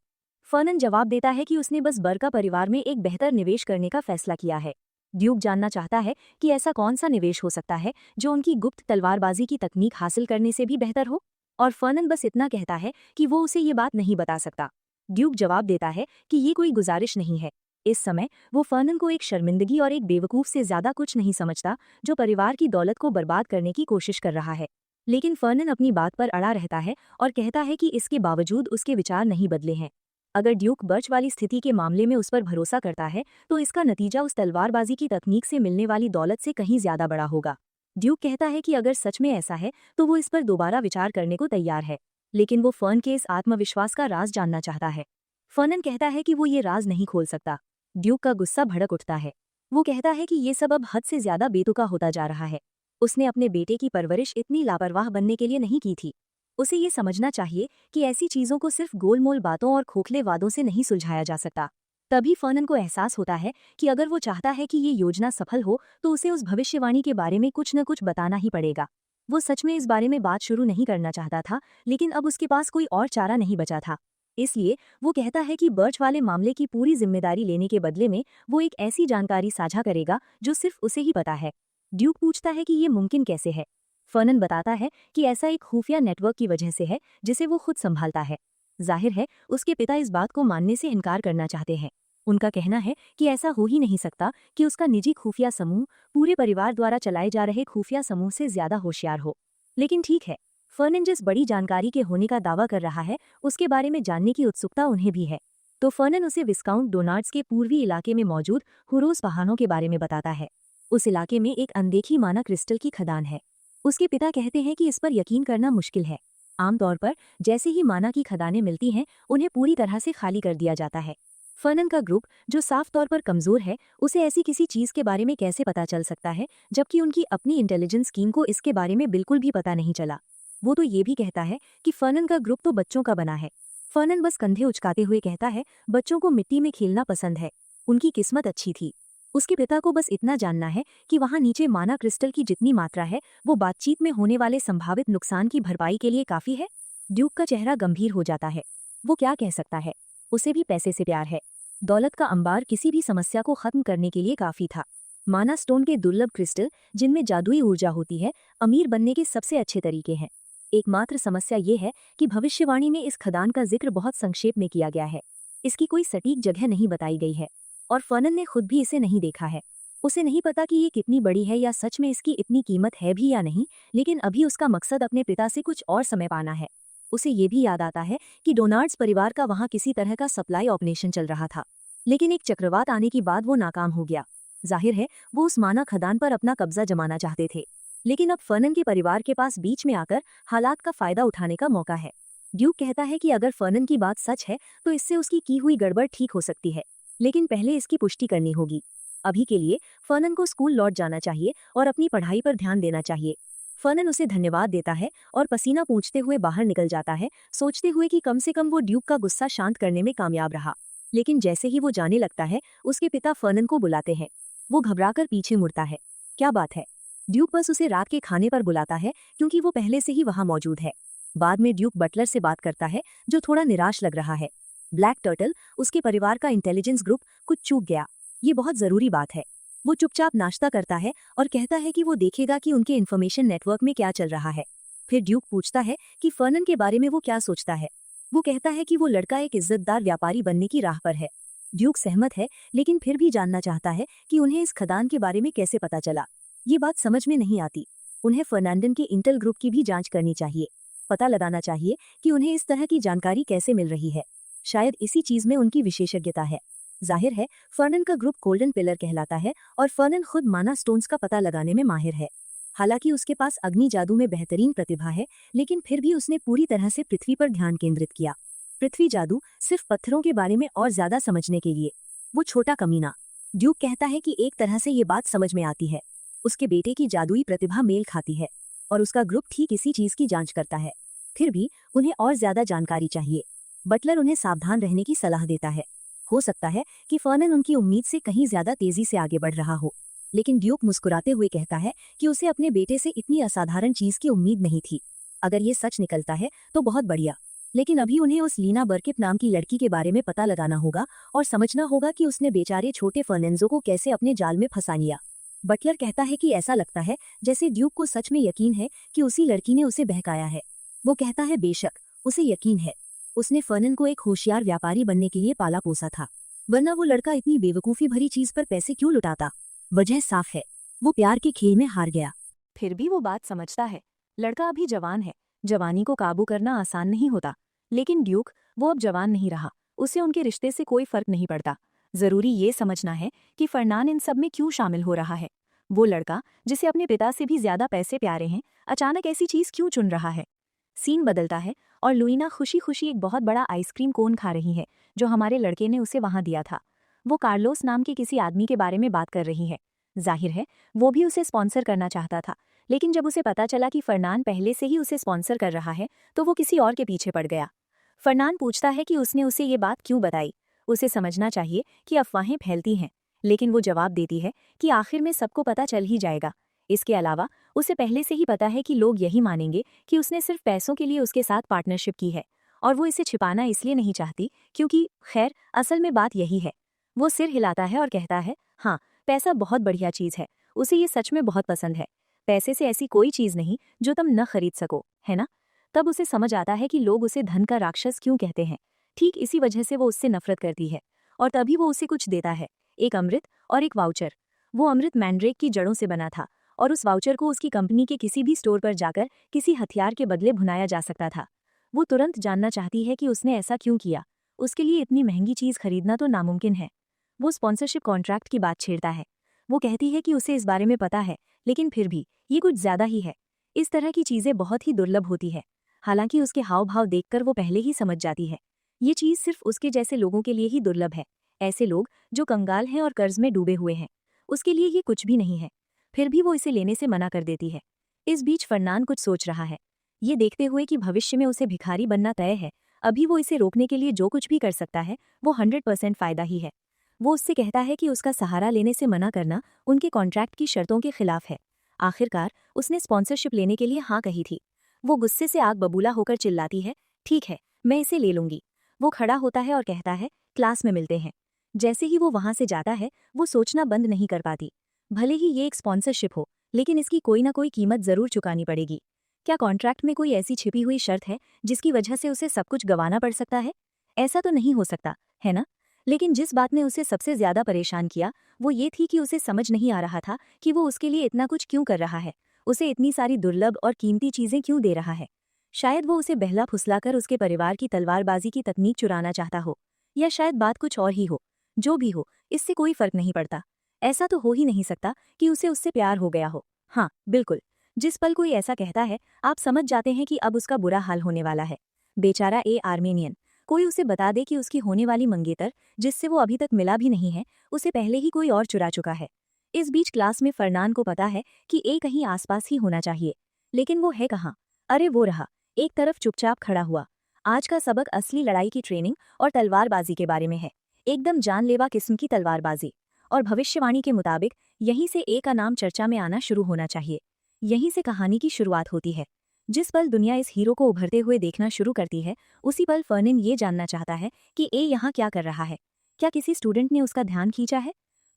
फर्नन जवाब देता है कि उसने बस बर्का परिवार में एक बेहतर निवेश करने का फैसला किया है। ड्यूक जानना चाहता है कि ऐसा कौन सा निवेश हो सकता है जो उनकी गुप्त तलवारबाजी की तकनीक हासिल करने से भी बेहतर हो, और फर्नन बस इतना कहता है कि वो उसे ये बात नहीं बता सकता। ड्यूक जवाब देता है कि ये कोई गुजारिश नहीं है। इस समय वो फर्नन को एक शर्मिंदगी और एक बेवकूफ से ज्यादा कुछ नहीं समझता जो परिवार की दौलत को बर्बाद करने की कोशिश कर रहा है। लेकिन फर्नन अपनी बात पर अड़ा रहता है और कहता है कि इसके बावजूद उसके विचार नहीं बदले हैं। अगर ड्यूक बर्च वाली स्थिति के मामले में उस पर भरोसा करता है तो इसका नतीजा उस तलवारबाजी की तकनीक से मिलने वाली दौलत से कहीं ज्यादा बड़ा होगा। ड्यूक कहता है कि अगर सच में ऐसा है तो वो इस पर दोबारा विचार करने को तैयार है, लेकिन वो फर्न के इस आत्मविश्वास का राज जानना चाहता है। फर्नन कहता है कि वो ये राज नहीं खोल सकता। ड्यूक का गुस्सा भड़क उठता है। वो कहता है कि ये सब अब हद से ज्यादा बेतुका होता जा रहा है। उसने अपने बेटे की परवरिश इतनी लापरवाह बनने के लिए नहीं की थी। उसे ये समझना चाहिए कि ऐसी चीजों को सिर्फ गोलमोल बातों और खोखले वादों से नहीं सुलझाया जा सकता। तभी फर्नन को एहसास होता है कि अगर वो चाहता है कि ये योजना सफल हो तो उसे उस भविष्यवाणी के बारे में कुछ न कुछ बताना ही पड़ेगा। वो सच में इस बारे में बात शुरू नहीं करना चाहता था, लेकिन अब उसके पास कोई और चारा नहीं बचा था। इसलिए वो कहता है कि बर्च वाले मामले की पूरी जिम्मेदारी लेने के बदले में वो एक ऐसी जानकारी साझा करेगा जो सिर्फ उसे ही पता है। ड्यूक पूछता है कि ये मुमकिन कैसे है। फर्नन बताता है कि ऐसा एक खुफिया नेटवर्क की वजह से है जिसे वो खुद संभालता है। जाहिर है उसके पिता इस बात को मानने से इनकार करना चाहते हैं। उनका कहना है कि ऐसा हो ही नहीं सकता कि उसका निजी खुफिया समूह पूरे परिवार द्वारा चलाए जा रहे खुफिया समूह से ज्यादा होशियार हो। लेकिन ठीक है, फर्नन जिस बड़ी जानकारी के होने का दावा कर रहा है उसके बारे में जानने की उत्सुकता उन्हें भी है। तो फर्नन उसे विस्काउंट डोनार्ड्स के पूर्वी इलाके में मौजूद हुरोस पहाड़ों के बारे में बताता है। उस इलाके में एक अनदेखी माना क्रिस्टल की खदान है। उसके पिता कहते हैं कि इस पर यकीन करना मुश्किल है। आमतौर पर जैसे ही माना की खदानें मिलती हैं उन्हें पूरी तरह से खाली कर दिया जाता है। फर्नन का ग्रुप, जो साफ तौर पर कमजोर है, उसे ऐसी किसी चीज के बारे में कैसे पता चल सकता है जबकि उनकी अपनी इंटेलिजेंस टीम को इसके बारे में बिल्कुल भी पता नहीं चला। वो तो ये भी कहता है कि फर्नन का ग्रुप तो बच्चों का बना है। फर्नन बस कंधे उचकाते हुए कहता है, बच्चों को मिट्टी में खेलना पसंद है, उनकी किस्मत अच्छी थी। उसके पिता को बस इतना जानना है कि वहां नीचे माना क्रिस्टल की जितनी मात्रा है वो बातचीत में होने वाले संभावित नुकसान की भरपाई के लिए काफी है। ड्यूक का चेहरा गंभीर हो जाता है। वो क्या कह सकता है? उसे भी पैसे से प्यार है। दौलत का अंबार किसी भी समस्या को खत्म करने के लिए काफी था। माना स्टोन के दुर्लभ क्रिस्टल जिनमें जादुई ऊर्जा होती है अमीर बनने के सबसे अच्छे तरीके हैं। एकमात्र समस्या ये है कि भविष्यवाणी में इस खदान का जिक्र बहुत संक्षेप में किया गया है। इसकी कोई सटीक जगह नहीं बताई गई है और फर्नन ने खुद भी इसे नहीं देखा है। उसे नहीं पता कि ये कितनी बड़ी है या सच में इसकी इतनी कीमत है भी या नहीं, लेकिन अभी उसका मकसद अपने पिता से कुछ और समय पाना है। उसे ये भी याद आता है कि डोनाल्ड्स परिवार का वहां किसी तरह का सप्लाई ऑपरेशन चल रहा था, लेकिन एक चक्रवात आने के बाद वो नाकाम हो गया। जाहिर है वो उस माना खदान पर अपना कब्जा जमाना चाहते थे, लेकिन अब फर्नन के परिवार के पास बीच में आकर हालात का फायदा उठाने का मौका है। ड्यूक कहता है कि अगर फर्नन की बात सच है तो इससे उसकी की हुई गड़बड़ ठीक हो सकती है, लेकिन पहले इसकी पुष्टि करनी होगी। अभी के लिए फर्नन को स्कूल लौट जाना चाहिए और अपनी पढ़ाई पर ध्यान देना चाहिए। फर्नन उसे धन्यवाद देता है और पसीना पोंछते हुए बाहर निकल जाता है, सोचते हुए कि कम से कम वो ड्यूक का गुस्सा शांत करने में कामयाब रहा। लेकिन जैसे ही वो जाने लगता है उसके पिता फर्नन को बुलाते हैं। वो घबराकर पीछे मुड़ता है। क्या बात है? ड्यूक बस उसे रात के खाने पर बुलाता है क्योंकि वो पहले से ही वहां मौजूद है। बाद में ड्यूक बटलर से बात करता है जो थोड़ा निराश लग रहा है। ब्लैक टर्टल, उसके परिवार का इंटेलिजेंस ग्रुप, कुछ चूक गया। ये बहुत जरूरी बात है। वो चुपचाप नाश्ता करता है और कहता है कि वो देखेगा कि उनके इन्फॉर्मेशन नेटवर्क में क्या चल रहा है। फिर ड्यूक पूछता है कि फर्नन के बारे में वो क्या सोचता है। वो कहता है कि वो लड़का एक इज्जतदार व्यापारी बनने की राह पर है। ड्यूक सहमत है, लेकिन फिर भी जानना चाहता है कि उन्हें इस खदान के बारे में कैसे पता चला। ये बात समझ में नहीं आती। उन्हें फर्नांडन के इंटेल ग्रुप की भी जांच करनी चाहिए। पता लगाना चाहिए कि उन्हें इस तरह की जानकारी कैसे मिल रही है। शायद इसी चीज में उनकी विशेषज्ञता है। जाहिर है फर्नन का ग्रुप गोल्डन पिलर कहलाता है और फर्नन खुद माना स्टोन्स का पता लगाने में माहिर है। हालांकि उसके पास अग्नि जादू में बेहतरीन प्रतिभा है, लेकिन फिर भी उसने पूरी तरह से पृथ्वी पर ध्यान केंद्रित किया। पृथ्वी जादू, सिर्फ पत्थरों के बारे में और ज्यादा समझने के लिए। वो छोटा कमीना। ड्यूक कहता है कि एक तरह से ये बात समझ में आती है। उसके बेटे की जादुई प्रतिभा मेल खाती है और उसका ग्रुप ठीक इसी चीज की जांच करता है। फिर भी उन्हें और ज्यादा जानकारी चाहिए। बटलर उन्हें सावधान रहने की सलाह देता है। हो सकता है कि फर्नन उनकी उम्मीद से कहीं ज्यादा तेजी से आगे बढ़ रहा हो, लेकिन ड्यूक मुस्कुराते हुए कहता है कि उसे अपने बेटे से इतनी असाधारण चीज की उम्मीद नहीं थी। अगर ये सच निकलता है तो बहुत बढ़िया, लेकिन अभी उन्हें उस लीना बर्किप नाम की लड़की के बारे में पता लगाना होगा और समझना होगा कि उसने बेचारे छोटे फर्नेंजो को कैसे अपने जाल में फंसा लिया। बटलर कहता है कि ऐसा लगता है जैसे ड्यूक को सच में यकीन है कि उसी लड़की ने उसे बहकाया है। वो कहता है बेशक उसे यकीन है। उसने फर्नन को एक होशियार व्यापारी बनने के लिए पाला पोसा था, वरना वो लड़का इतनी बेवकूफी भरी चीज पर पैसे क्यों लुटाता। वजह साफ है, वो प्यार के खेल में हार गया। फिर भी वो बात समझता है। लड़का अभी जवान है, जवानी को काबू करना आसान नहीं होता। लेकिन ड्यूक, वो अब जवान नहीं रहा। उसे उनके रिश्ते से कोई फर्क नहीं पड़ता। जरूरी ये समझना है कि फर्नान इन सब में क्यों शामिल हो रहा है। वो लड़का जिसे अपने पिता से भी ज्यादा पैसे प्यारे हैं, अचानक ऐसी चीज क्यों चुन रहा है। सीन बदलता है और लुइना खुशी खुशी एक बहुत बड़ा आइसक्रीम कोन खा रही है जो हमारे लड़के ने उसे वहां दिया था। वो कार्लोस नाम के किसी आदमी के बारे में बात कर रही है। जाहिर है वो भी उसे स्पॉन्सर करना चाहता था, लेकिन जब उसे पता चला कि फर्नान पहले से ही उसे स्पॉन्सर कर रहा है तो वो किसी और के पीछे पड़ गया। फर्नान पूछता है कि उसने उसे ये बात क्यों बताई। उसे समझना चाहिए कि अफवाहें फैलती हैं, लेकिन वो जवाब देती है कि आखिर में सबको पता चल ही जाएगा। इसके अलावा उसे पहले से ही पता है कि लोग यही मानेंगे कि उसने सिर्फ पैसों के लिए उसके साथ पार्टनरशिप की है और वो इसे छिपाना इसलिए नहीं चाहती क्योंकि खैर असल में बात यही है। वो सिर हिलाता है और कहता है, हाँ, पैसा बहुत बढ़िया चीज़ है। उसे ये सच में बहुत पसंद है। पैसे से ऐसी कोई चीज़ नहीं जो तुम न खरीद सको, है ना। तब उसे समझ आता है कि लोग उसे धन का राक्षस क्यों कहते हैं। ठीक इसी वजह से वो उससे नफरत करती है। और तभी वो उसे कुछ देता है, एक अमृत और एक वाउचर। वो अमृत मैंड्रेक की जड़ों से बना था और उस वाउचर को उसकी कंपनी के किसी भी स्टोर पर जाकर किसी हथियार के बदले भुनाया जा सकता था। वो तुरंत जानना चाहती है कि उसने ऐसा क्यों किया। उसके लिए इतनी महंगी चीज़ खरीदना तो नामुमकिन है। वो स्पॉन्सरशिप कॉन्ट्रैक्ट की बात छेड़ता है। वो कहती है कि उसे इस बारे में पता है, लेकिन फिर भी ये कुछ ज्यादा ही है। इस तरह की चीज़ें बहुत ही दुर्लभ होती है। हालांकि उसके हाव भाव देखकर वो पहले ही समझ जाती है ये चीज़ सिर्फ उसके जैसे लोगों के लिए ही दुर्लभ है। ऐसे लोग जो कंगाल हैं और कर्ज में डूबे हुए हैं, उसके लिए ये कुछ भी नहीं है। फिर भी वो इसे लेने से मना कर देती है। इस बीच फर्नान कुछ सोच रहा है। ये देखते हुए कि भविष्य में उसे भिखारी बनना तय है, अभी वो इसे रोकने के लिए जो कुछ भी कर सकता है वो 100% फायदा ही है। वो उससे कहता है कि उसका सहारा लेने से मना करना उनके कॉन्ट्रैक्ट की शर्तों के खिलाफ है। आखिरकार उसने स्पॉन्सरशिप लेने के लिए हाँ कही थी। वो गुस्से से आग बबूला होकर चिल्लाती है, ठीक है, मैं इसे ले लूंगी। वो खड़ा होता है और कहता है, क्लास में मिलते हैं। जैसे ही वो वहां से जाता है, वो सोचना बंद नहीं कर पाती। भले ही ये एक स्पॉन्सरशिप हो, लेकिन इसकी कोई ना कोई कीमत जरूर चुकानी पड़ेगी। क्या कॉन्ट्रैक्ट में कोई ऐसी छिपी हुई शर्त है जिसकी वजह से उसे सब कुछ गंवाना पड़ सकता है? ऐसा तो नहीं हो सकता, है ना? लेकिन जिस बात ने उसे सबसे ज्यादा परेशान किया, वो ये थी कि उसे समझ नहीं आ रहा था कि वो उसके लिए इतना कुछ क्यों कर रहा है, उसे इतनी सारी दुर्लभ और कीमती चीजें क्यों दे रहा है। शायद वो उसे बहला फुसलाकर उसके परिवार की तलवारबाजी की तकनीक चुराना चाहता हो, या शायद बात कुछ और ही हो। जो भी हो, इससे कोई फर्क नहीं पड़ता। ऐसा तो हो ही नहीं सकता कि उसे उससे प्यार हो गया हो। हाँ, बिल्कुल। जिस पल कोई ऐसा कहता है, आप समझ जाते हैं कि अब उसका बुरा हाल होने वाला है। बेचारा ए आर्मेनियन। कोई उसे बता दे कि उसकी होने वाली मंगेतर, जिससे वो अभी तक मिला भी नहीं है, उसे पहले ही कोई और चुरा चुका है। इस बीच क्लास में फरनान को पता है कि ए कहीं आसपास ही होना चाहिए, लेकिन वो है कहाँ? अरे वो रहा, एक तरफ चुपचाप खड़ा हुआ। आज का सबक असली लड़ाई की ट्रेनिंग और तलवारबाजी के बारे में है। एकदम जानलेवा किस्म की तलवारबाजी। और भविष्यवाणी के मुताबिक यहीं से ए का नाम चर्चा में आना शुरू होना चाहिए। यहीं से कहानी की शुरुआत होती है। जिस पल दुनिया इस हीरो को उभरते हुए देखना शुरू करती है, उसी पल फर्निन ये जानना चाहता है कि ए यहाँ क्या कर रहा है। क्या किसी स्टूडेंट ने उसका ध्यान खींचा है?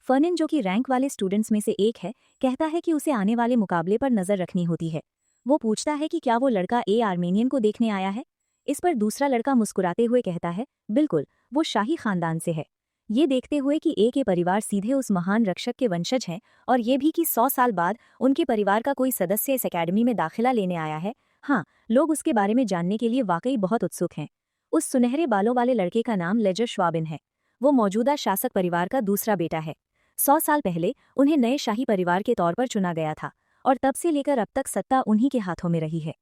फर्निन, जो कि रैंक वाले स्टूडेंट्स में से एक है, कहता है कि उसे आने वाले मुकाबले पर नजर रखनी होती है। वो पूछता है कि क्या वो लड़का ए आर्मेनियन को देखने आया है। इस पर दूसरा लड़का मुस्कुराते हुए कहता है, बिल्कुल, वो शाही खानदान से है। ये देखते हुए कि ए के परिवार सीधे उस महान रक्षक के वंशज हैं, और ये भी कि 100 साल बाद उनके परिवार का कोई सदस्य इस एकेडमी में दाखिला लेने आया है। हाँ, लोग उसके बारे में जानने के लिए वाकई बहुत उत्सुक हैं। उस सुनहरे बालों वाले लड़के का नाम लेजर श्वाबिन है। वो मौजूदा शासक परिवार का दूसरा बेटा है। 100 साल पहले उन्हें नए शाही परिवार के तौर पर चुना गया था, और तब से लेकर अब तक सत्ता उन्हीं के हाथों में रही है।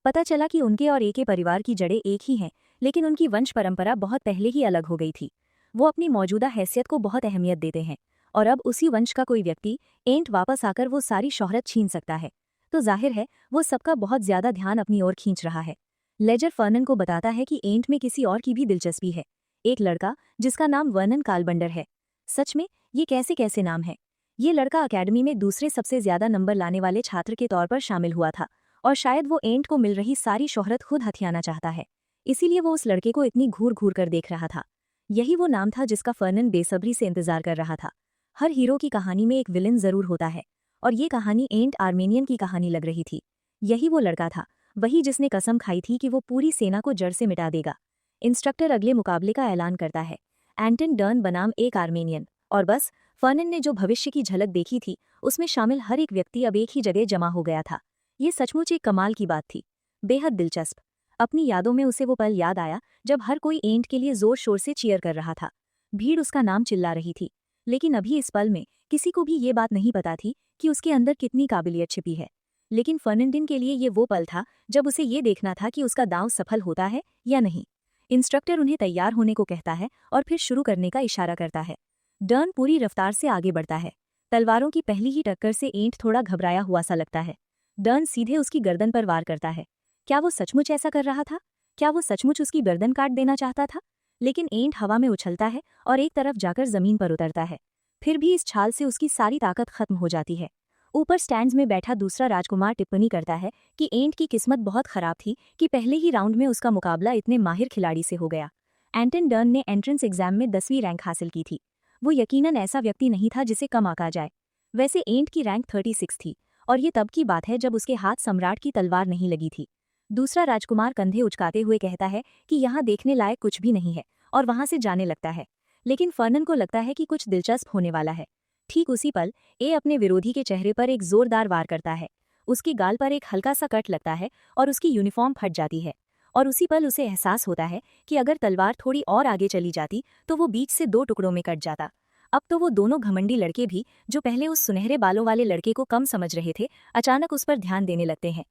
पता चला कि उनके और ए के परिवार की जड़ें एक ही हैं, लेकिन उनकी वंश परंपरा बहुत पहले ही अलग हो गई थी। वो अपनी मौजूदा हैसियत को बहुत अहमियत देते हैं, और अब उसी वंश का कोई व्यक्ति एंट वापस आकर वो सारी शोहरत छीन सकता है, तो जाहिर है वो सबका बहुत ज्यादा ध्यान अपनी ओर खींच रहा है। लेजर फर्नन को बताता है कि एंट में किसी और की भी दिलचस्पी है, एक लड़का जिसका नाम वर्नन कालबंडर है। सच में, ये कैसे कैसे नाम है? ये लड़का अकेडमी में दूसरे सबसे ज्यादा नंबर लाने वाले छात्र के तौर पर शामिल हुआ था, और शायद वो एंट को मिल रही सारी शोहरत खुद हथियाना चाहता है। इसीलिए वो उस लड़के को इतनी घूर घूर कर देख रहा था। यही वो नाम था जिसका फर्नन बेसब्री से इंतजार कर रहा था। हर हीरो की कहानी में एक विलेन जरूर होता है, और ये कहानी एंट आर्मेनियन की कहानी लग रही थी। यही वो लड़का था, वही जिसने कसम खाई थी कि वो पूरी सेना को जड़ से मिटा देगा। इंस्ट्रक्टर अगले मुकाबले का ऐलान करता है, एंटन डर्न बनाम एक आर्मेनियन। और बस, फर्नन ने जो भविष्य की झलक देखी थी, उसमें शामिल हर एक व्यक्ति अब एक ही जगह जमा हो गया था। ये सचमुच एक कमाल की बात थी, बेहद दिलचस्प। अपनी यादों में उसे वो पल याद आया जब हर कोई एंट के लिए जोर शोर से चीयर कर रहा था। भीड़ उसका नाम चिल्ला रही थी, लेकिन अभी इस पल में किसी को भी ये बात नहीं पता थी कि उसके अंदर कितनी काबिलियत छिपी है। लेकिन फर्निंडिन के लिए ये वो पल था जब उसे ये देखना था कि उसका दांव सफल होता है या नहीं। इंस्ट्रक्टर उन्हें तैयार होने को कहता है और फिर शुरू करने का इशारा करता है। डर्न पूरी रफ्तार से आगे बढ़ता है। तलवारों की पहली ही टक्कर से एंट थोड़ा घबराया हुआ सा लगता है। डर्न सीधे उसकी गर्दन पर वार करता है। क्या वो सचमुच ऐसा कर रहा था? क्या वो सचमुच उसकी गर्दन काट देना चाहता था? लेकिन एंट हवा में उछलता है और एक तरफ जाकर जमीन पर उतरता है। फिर भी इस छाल से उसकी सारी ताकत खत्म हो जाती है। ऊपर स्टैंड्स में बैठा दूसरा राजकुमार टिप्पणी करता है कि एंट की किस्मत बहुत खराब थी कि पहले ही राउंड में उसका मुकाबला इतने माहिर खिलाड़ी से हो गया। एंटन डर्न ने एंट्रेंस एग्जाम में 10वीं रैंक हासिल की थी। वो यकीनन ऐसा व्यक्ति नहीं था जिसे कम आंका जाए। वैसे एंट की रैंक 36 थी, और ये तब की बात है जब उसके हाथ सम्राट की तलवार नहीं लगी थी। दूसरा राजकुमार कंधे उचकाते हुए कहता है कि यहाँ देखने लायक कुछ भी नहीं है, और वहां से जाने लगता है। लेकिन फर्नन को लगता है कि कुछ दिलचस्प होने वाला है। ठीक उसी पल ए अपने विरोधी के चेहरे पर एक जोरदार वार करता है। उसकी गाल पर एक हल्का सा कट लगता है और उसकी यूनिफॉर्म फट जाती है। और उसी पल उसे एहसास होता है कि अगर तलवार थोड़ी और आगे चली जाती तो वो बीच से 2 टुकड़ों में कट जाता। अब तो वो दोनों घमंडी लड़के भी, जो पहले उस सुनहरे बालों वाले लड़के को कम समझ रहे थे, अचानक उस पर ध्यान देने लगते हैं।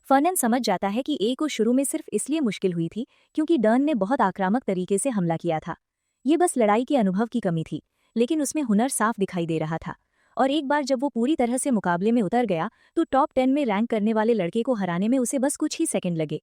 फर्नन समझ जाता है कि ए को शुरू में सिर्फ इसलिए मुश्किल हुई थी क्योंकि डर्न ने बहुत आक्रामक तरीके से हमला किया था। ये बस लड़ाई के अनुभव की कमी थी, लेकिन उसमें हुनर साफ दिखाई दे रहा था। और एक बार जब वो पूरी तरह से मुकाबले में उतर गया तो टॉप 10 में रैंक करने वाले लड़के को हराने में उसे बस कुछ ही सेकंड लगे।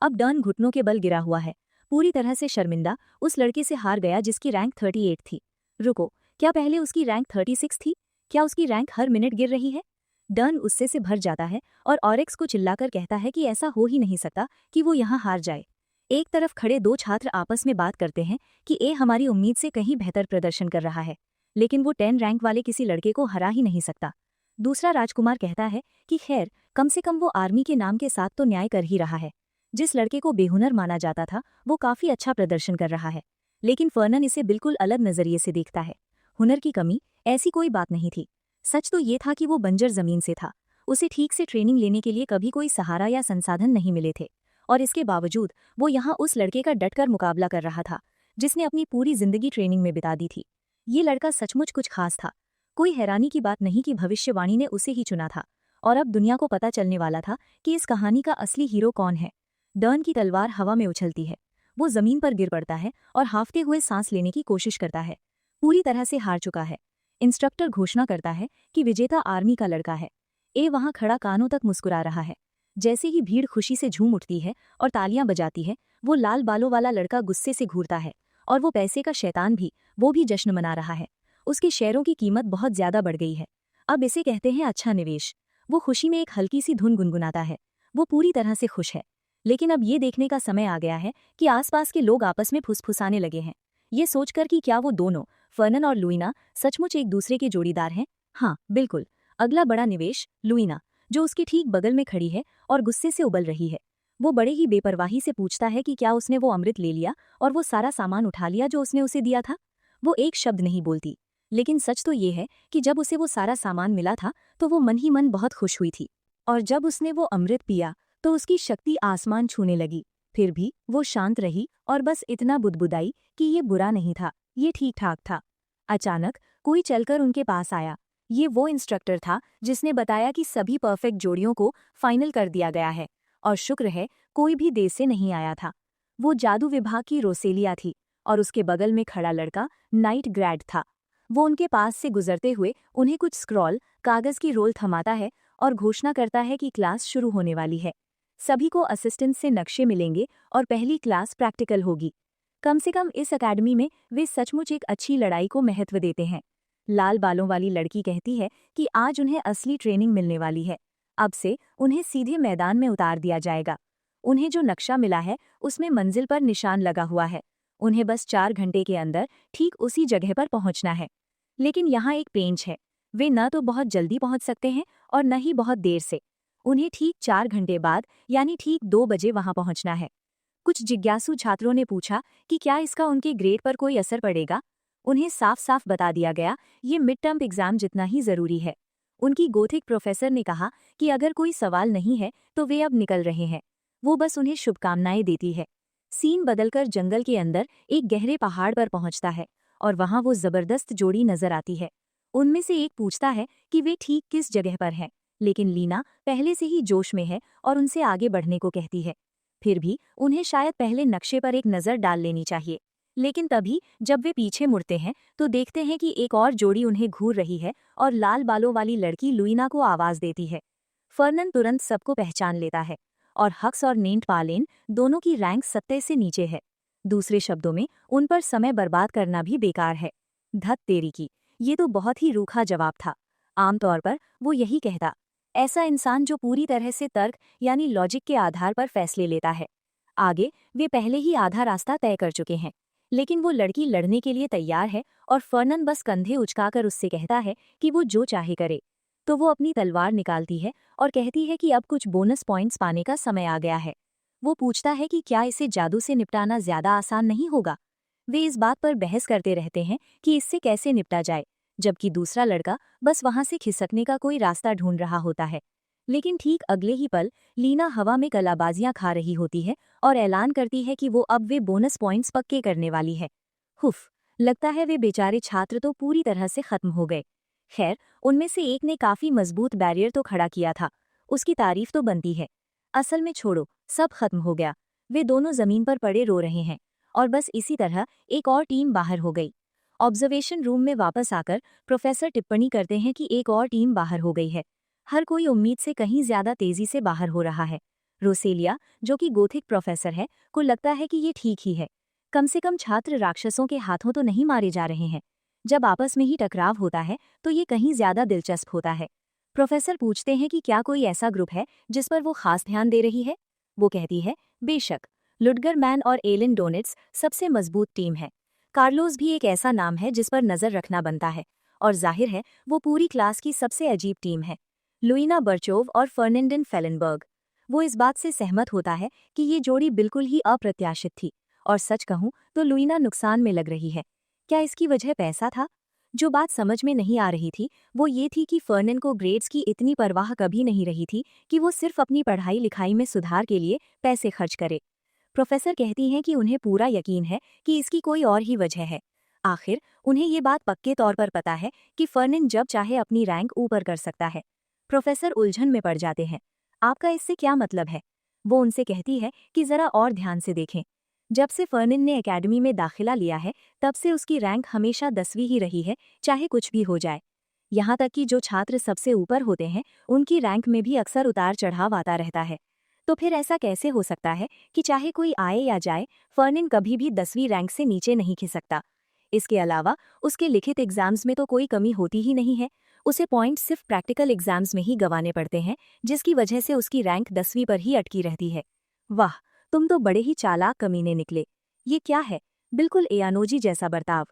अब डर्न घुटनों के बल गिरा हुआ है, पूरी तरह से शर्मिंदा, उस लड़के से हार गया जिसकी रैंक 38 थी। रुको, क्या पहले उसकी रैंक 36 थी? क्या उसकी रैंक हर मिनट गिर रही है? डर्न गुस्से से भर जाता है और ऑरिक्स को चिल्लाकर कहता है कि ऐसा हो ही नहीं सकता कि वो यहाँ हार जाए। एक तरफ खड़े दो छात्र आपस में बात करते हैं कि ए हमारी उम्मीद से कहीं बेहतर प्रदर्शन कर रहा है, लेकिन वो 10 रैंक वाले किसी लड़के को हरा ही नहीं सकता। दूसरा राजकुमार कहता है कि खैर, कम से कम वो आर्मी के नाम के साथ तो न्याय कर ही रहा है। जिस लड़के को बेहुनर माना जाता था वो काफी अच्छा प्रदर्शन कर रहा है, लेकिन फर्नन इसे बिल्कुल अलग नजरिए से देखता है। हुनर की कमी ऐसी कोई बात नहीं थी। सच तो ये था कि वो बंजर जमीन से था। उसे ठीक से ट्रेनिंग लेने के लिए कभी कोई सहारा या संसाधन नहीं मिले थे, और इसके बावजूद वो यहाँ उस लड़के का डटकर मुकाबला कर रहा था जिसने अपनी पूरी जिंदगी ट्रेनिंग में बिता दी थी। ये लड़का सचमुच कुछ खास था। कोई हैरानी की बात नहीं कि भविष्यवाणी ने उसे ही चुना था, और अब दुनिया को पता चलने वाला था कि इस कहानी का असली हीरो कौन है। डर्न की तलवार हवा में उछलती है। वो जमीन पर गिर पड़ता है और हाफते हुए सांस लेने की कोशिश करता है। पूरी तरह से हार चुका है। इंस्ट्रक्टर घोषणा करता है कि विजेता आर्मी का लड़का है। ए वहां खड़ा कानों तक मुस्कुरा रहा है। जैसे ही भीड़ खुशी से झूम उठती है और तालियां बजाती है, वो लाल बालों वाला लड़का गुस्से से घूरता है, और वो पैसे का शैतान भी, वो भी जश्न मना रहा है। उसके शेयरों की कीमत बहुत ज्यादा बढ़ गई है। अब इसे कहते हैं अच्छा निवेश। वो खुशी में एक हल्की सी धुन गुनगुनाता है। वो पूरी तरह से खुश है। लेकिन अब ये देखने का समय आ गया है कि आसपास के लोग आपस में फुसफुसाने लगे हैं, ये सोचकर कि क्या वो दोनों, फर्नन और लुइना, सचमुच एक दूसरे के जोड़ीदार हैं। हाँ, बिल्कुल। अगला बड़ा निवेश, लुइना, जो उसके ठीक बगल में खड़ी है और गुस्से से उबल रही है। वो बड़े ही बेपरवाही से पूछता है कि क्या उसने वो अमृत ले लिया और वो सारा सामान उठा लिया जो उसने उसे दिया था। वो एक शब्द नहीं बोलती, लेकिन सच तो ये है कि जब उसे वो सारा सामान मिला था तो वो मन ही मन बहुत खुश हुई थी, और जब उसने वो अमृत पिया तो उसकी शक्ति आसमान छूने लगी। फिर भी वो शांत रही और बस इतना बुदबुदाई कि ये बुरा नहीं था, ये ठीक ठाक था। अचानक कोई चलकर उनके पास आया। ये वो इंस्ट्रक्टर था जिसने बताया कि सभी परफेक्ट जोड़ियों को फाइनल कर दिया गया है, और शुक्र है कोई भी देश से नहीं आया था। वो जादू विभाग की रोसेलिया थी, और उसके बगल में खड़ा लड़का नाइट ग्रैड था। वो उनके पास से गुजरते हुए उन्हें कुछ स्क्रॉल कागज की रोल थमाता है और घोषणा करता है कि क्लास शुरू होने वाली है। सभी को असिस्टेंट से नक्शे मिलेंगे और पहली क्लास प्रैक्टिकल होगी। कम से कम इस अकेडमी में वे सचमुच एक अच्छी लड़ाई को महत्व देते हैं। लाल बालों वाली लड़की कहती है कि आज उन्हें असली ट्रेनिंग मिलने वाली है। अब से उन्हें सीधे मैदान में उतार दिया जाएगा। उन्हें जो नक्शा मिला है उसमें मंजिल पर निशान लगा हुआ है। उन्हें बस 4 घंटे के अंदर ठीक उसी जगह पर पहुंचना है। लेकिन यहाँ एक पेंच है। वे न तो बहुत जल्दी पहुंच सकते हैं और न ही बहुत देर से। उन्हें ठीक 4 घंटे बाद, यानी ठीक 2 बजे वहां पहुंचना है। कुछ जिज्ञासु छात्रों ने पूछा कि क्या इसका उनके ग्रेड पर कोई असर पड़ेगा। उन्हें साफ साफ बता दिया गया, ये मिड टर्म एग्जाम जितना ही जरूरी है। उनकी गोथिक प्रोफेसर ने कहा कि अगर कोई सवाल नहीं है तो वे अब निकल रहे हैं। वो बस उन्हें शुभकामनाएं देती है। सीन बदलकर जंगल के अंदर एक गहरे पहाड़ पर पहुंचता है, और वहां वो जबरदस्त जोड़ी नजर आती है। उनमें से एक पूछता है कि वे ठीक किस जगह पर हैं, लेकिन लीना पहले से ही जोश में है और उनसे आगे बढ़ने को कहती है। फिर भी उन्हें शायद पहले नक्शे पर एक नज़र डाल लेनी चाहिए। लेकिन तभी जब वे पीछे मुड़ते हैं तो देखते हैं कि एक और जोड़ी उन्हें घूर रही है, और लाल बालों वाली लड़की लुइना को आवाज देती है। फर्नन तुरंत सबको पहचान लेता है, और हक्स और नेंट पालेन दोनों की रैंक 70 से नीचे है। दूसरे शब्दों में, उन पर समय बर्बाद करना भी बेकार है। धत तेरी की, ये तो बहुत ही रूखा जवाब था। आमतौर पर वो यही कहता, ऐसा इंसान जो पूरी तरह से तर्क यानी लॉजिक के आधार पर फैसले लेता है। आगे वे पहले ही आधा रास्ता तय कर चुके हैं, लेकिन वो लड़की लड़ने के लिए तैयार है, और फर्नन बस कंधे उचकाकर उससे कहता है कि वो जो चाहे करे। तो वो अपनी तलवार निकालती है और कहती है कि अब कुछ बोनस पॉइंट्स पाने का समय आ गया है। वो पूछता है कि क्या इसे जादू से निपटाना ज्यादा आसान नहीं होगा। वे इस बात पर बहस करते रहते हैं कि इससे कैसे निपटा जाए, जबकि दूसरा लड़का बस वहां से खिसकने का कोई रास्ता ढूंढ रहा होता है। लेकिन ठीक अगले ही पल लीना हवा में कलाबाजियां खा रही होती है और ऐलान करती है कि वो अब वे बोनस पॉइंट्स पक्के करने वाली है। हुफ, लगता है वे बेचारे छात्र तो पूरी तरह से खत्म हो गए। खैर, उनमें से एक ने काफी मजबूत बैरियर तो खड़ा किया था, उसकी तारीफ तो बनती है। असल में छोड़ो, सब खत्म हो गया। वे दोनों जमीन पर पड़े रो रहे हैं, और बस इसी तरह एक और टीम बाहर हो गई। ऑब्जर्वेशन रूम में वापस आकर प्रोफेसर टिप्पणी करते हैं कि एक और टीम बाहर हो गई है। हर कोई उम्मीद से कहीं ज्यादा तेजी से बाहर हो रहा है। रोसेलिया, जो कि गोथिक प्रोफेसर है, को लगता है कि ये ठीक ही है। कम से कम छात्र राक्षसों के हाथों तो नहीं मारे जा रहे हैं। जब आपस में ही टकराव होता है तो ये कहीं ज्यादा दिलचस्प होता है। प्रोफेसर पूछते हैं कि क्या कोई ऐसा ग्रुप है जिस पर वो खास ध्यान दे रही है। वो कहती है, बेशक, लुडगर मैन और एलिन डोनिट्स सबसे मजबूत टीम है। कार्लोस भी एक ऐसा नाम है जिस पर नजर रखना बनता है, और जाहिर है वो पूरी क्लास की सबसे अजीब टीम है, लुइना बर्चोव और फर्निंडन फेलेनबर्ग। वो इस बात से सहमत होता है कि ये जोड़ी बिल्कुल ही अप्रत्याशित थी, और सच कहूं तो लुइना नुकसान में लग रही है। क्या इसकी वजह पैसा था? जो बात समझ में नहीं आ रही थी वो ये थी कि फर्नन को ग्रेड्स की इतनी परवाह कभी नहीं रही थी कि वो सिर्फ अपनी पढ़ाई लिखाई में सुधार के लिए पैसे खर्च करे। प्रोफेसर कहती हैं कि उन्हें पूरा यकीन है कि इसकी कोई और ही वजह है। आखिर उन्हें ये बात पक्के तौर पर पता है कि फर्नन जब चाहे अपनी रैंक ऊपर कर सकता है। प्रोफेसर उलझन में पड़ जाते हैं। आपका इससे क्या मतलब है? वो उनसे कहती है कि जरा और ध्यान से देखें। जब से फर्नन ने एकेडमी में दाखिला लिया है तब से उसकी रैंक हमेशा 10वीं ही रही है, चाहे कुछ भी हो जाए। यहाँ तक कि जो छात्र सबसे ऊपर होते हैं उनकी रैंक में भी अक्सर उतार चढ़ाव आता रहता है। तो फिर ऐसा कैसे हो सकता है कि चाहे कोई आए या जाए, फर्नन कभी भी 10वीं रैंक से नीचे नहीं खिसकता? इसके अलावा उसके लिखित एग्जाम्स में तो कोई कमी होती ही नहीं है। उसे पॉइंट सिर्फ प्रैक्टिकल एग्जाम्स में ही गंवाने पड़ते हैं, जिसकी वजह से उसकी रैंक 10वीं पर ही अटकी रहती है। वाह, तुम तो बड़े ही चालाक कमीने निकले। ये क्या है? बिल्कुल एयानोजी जैसा बर्ताव।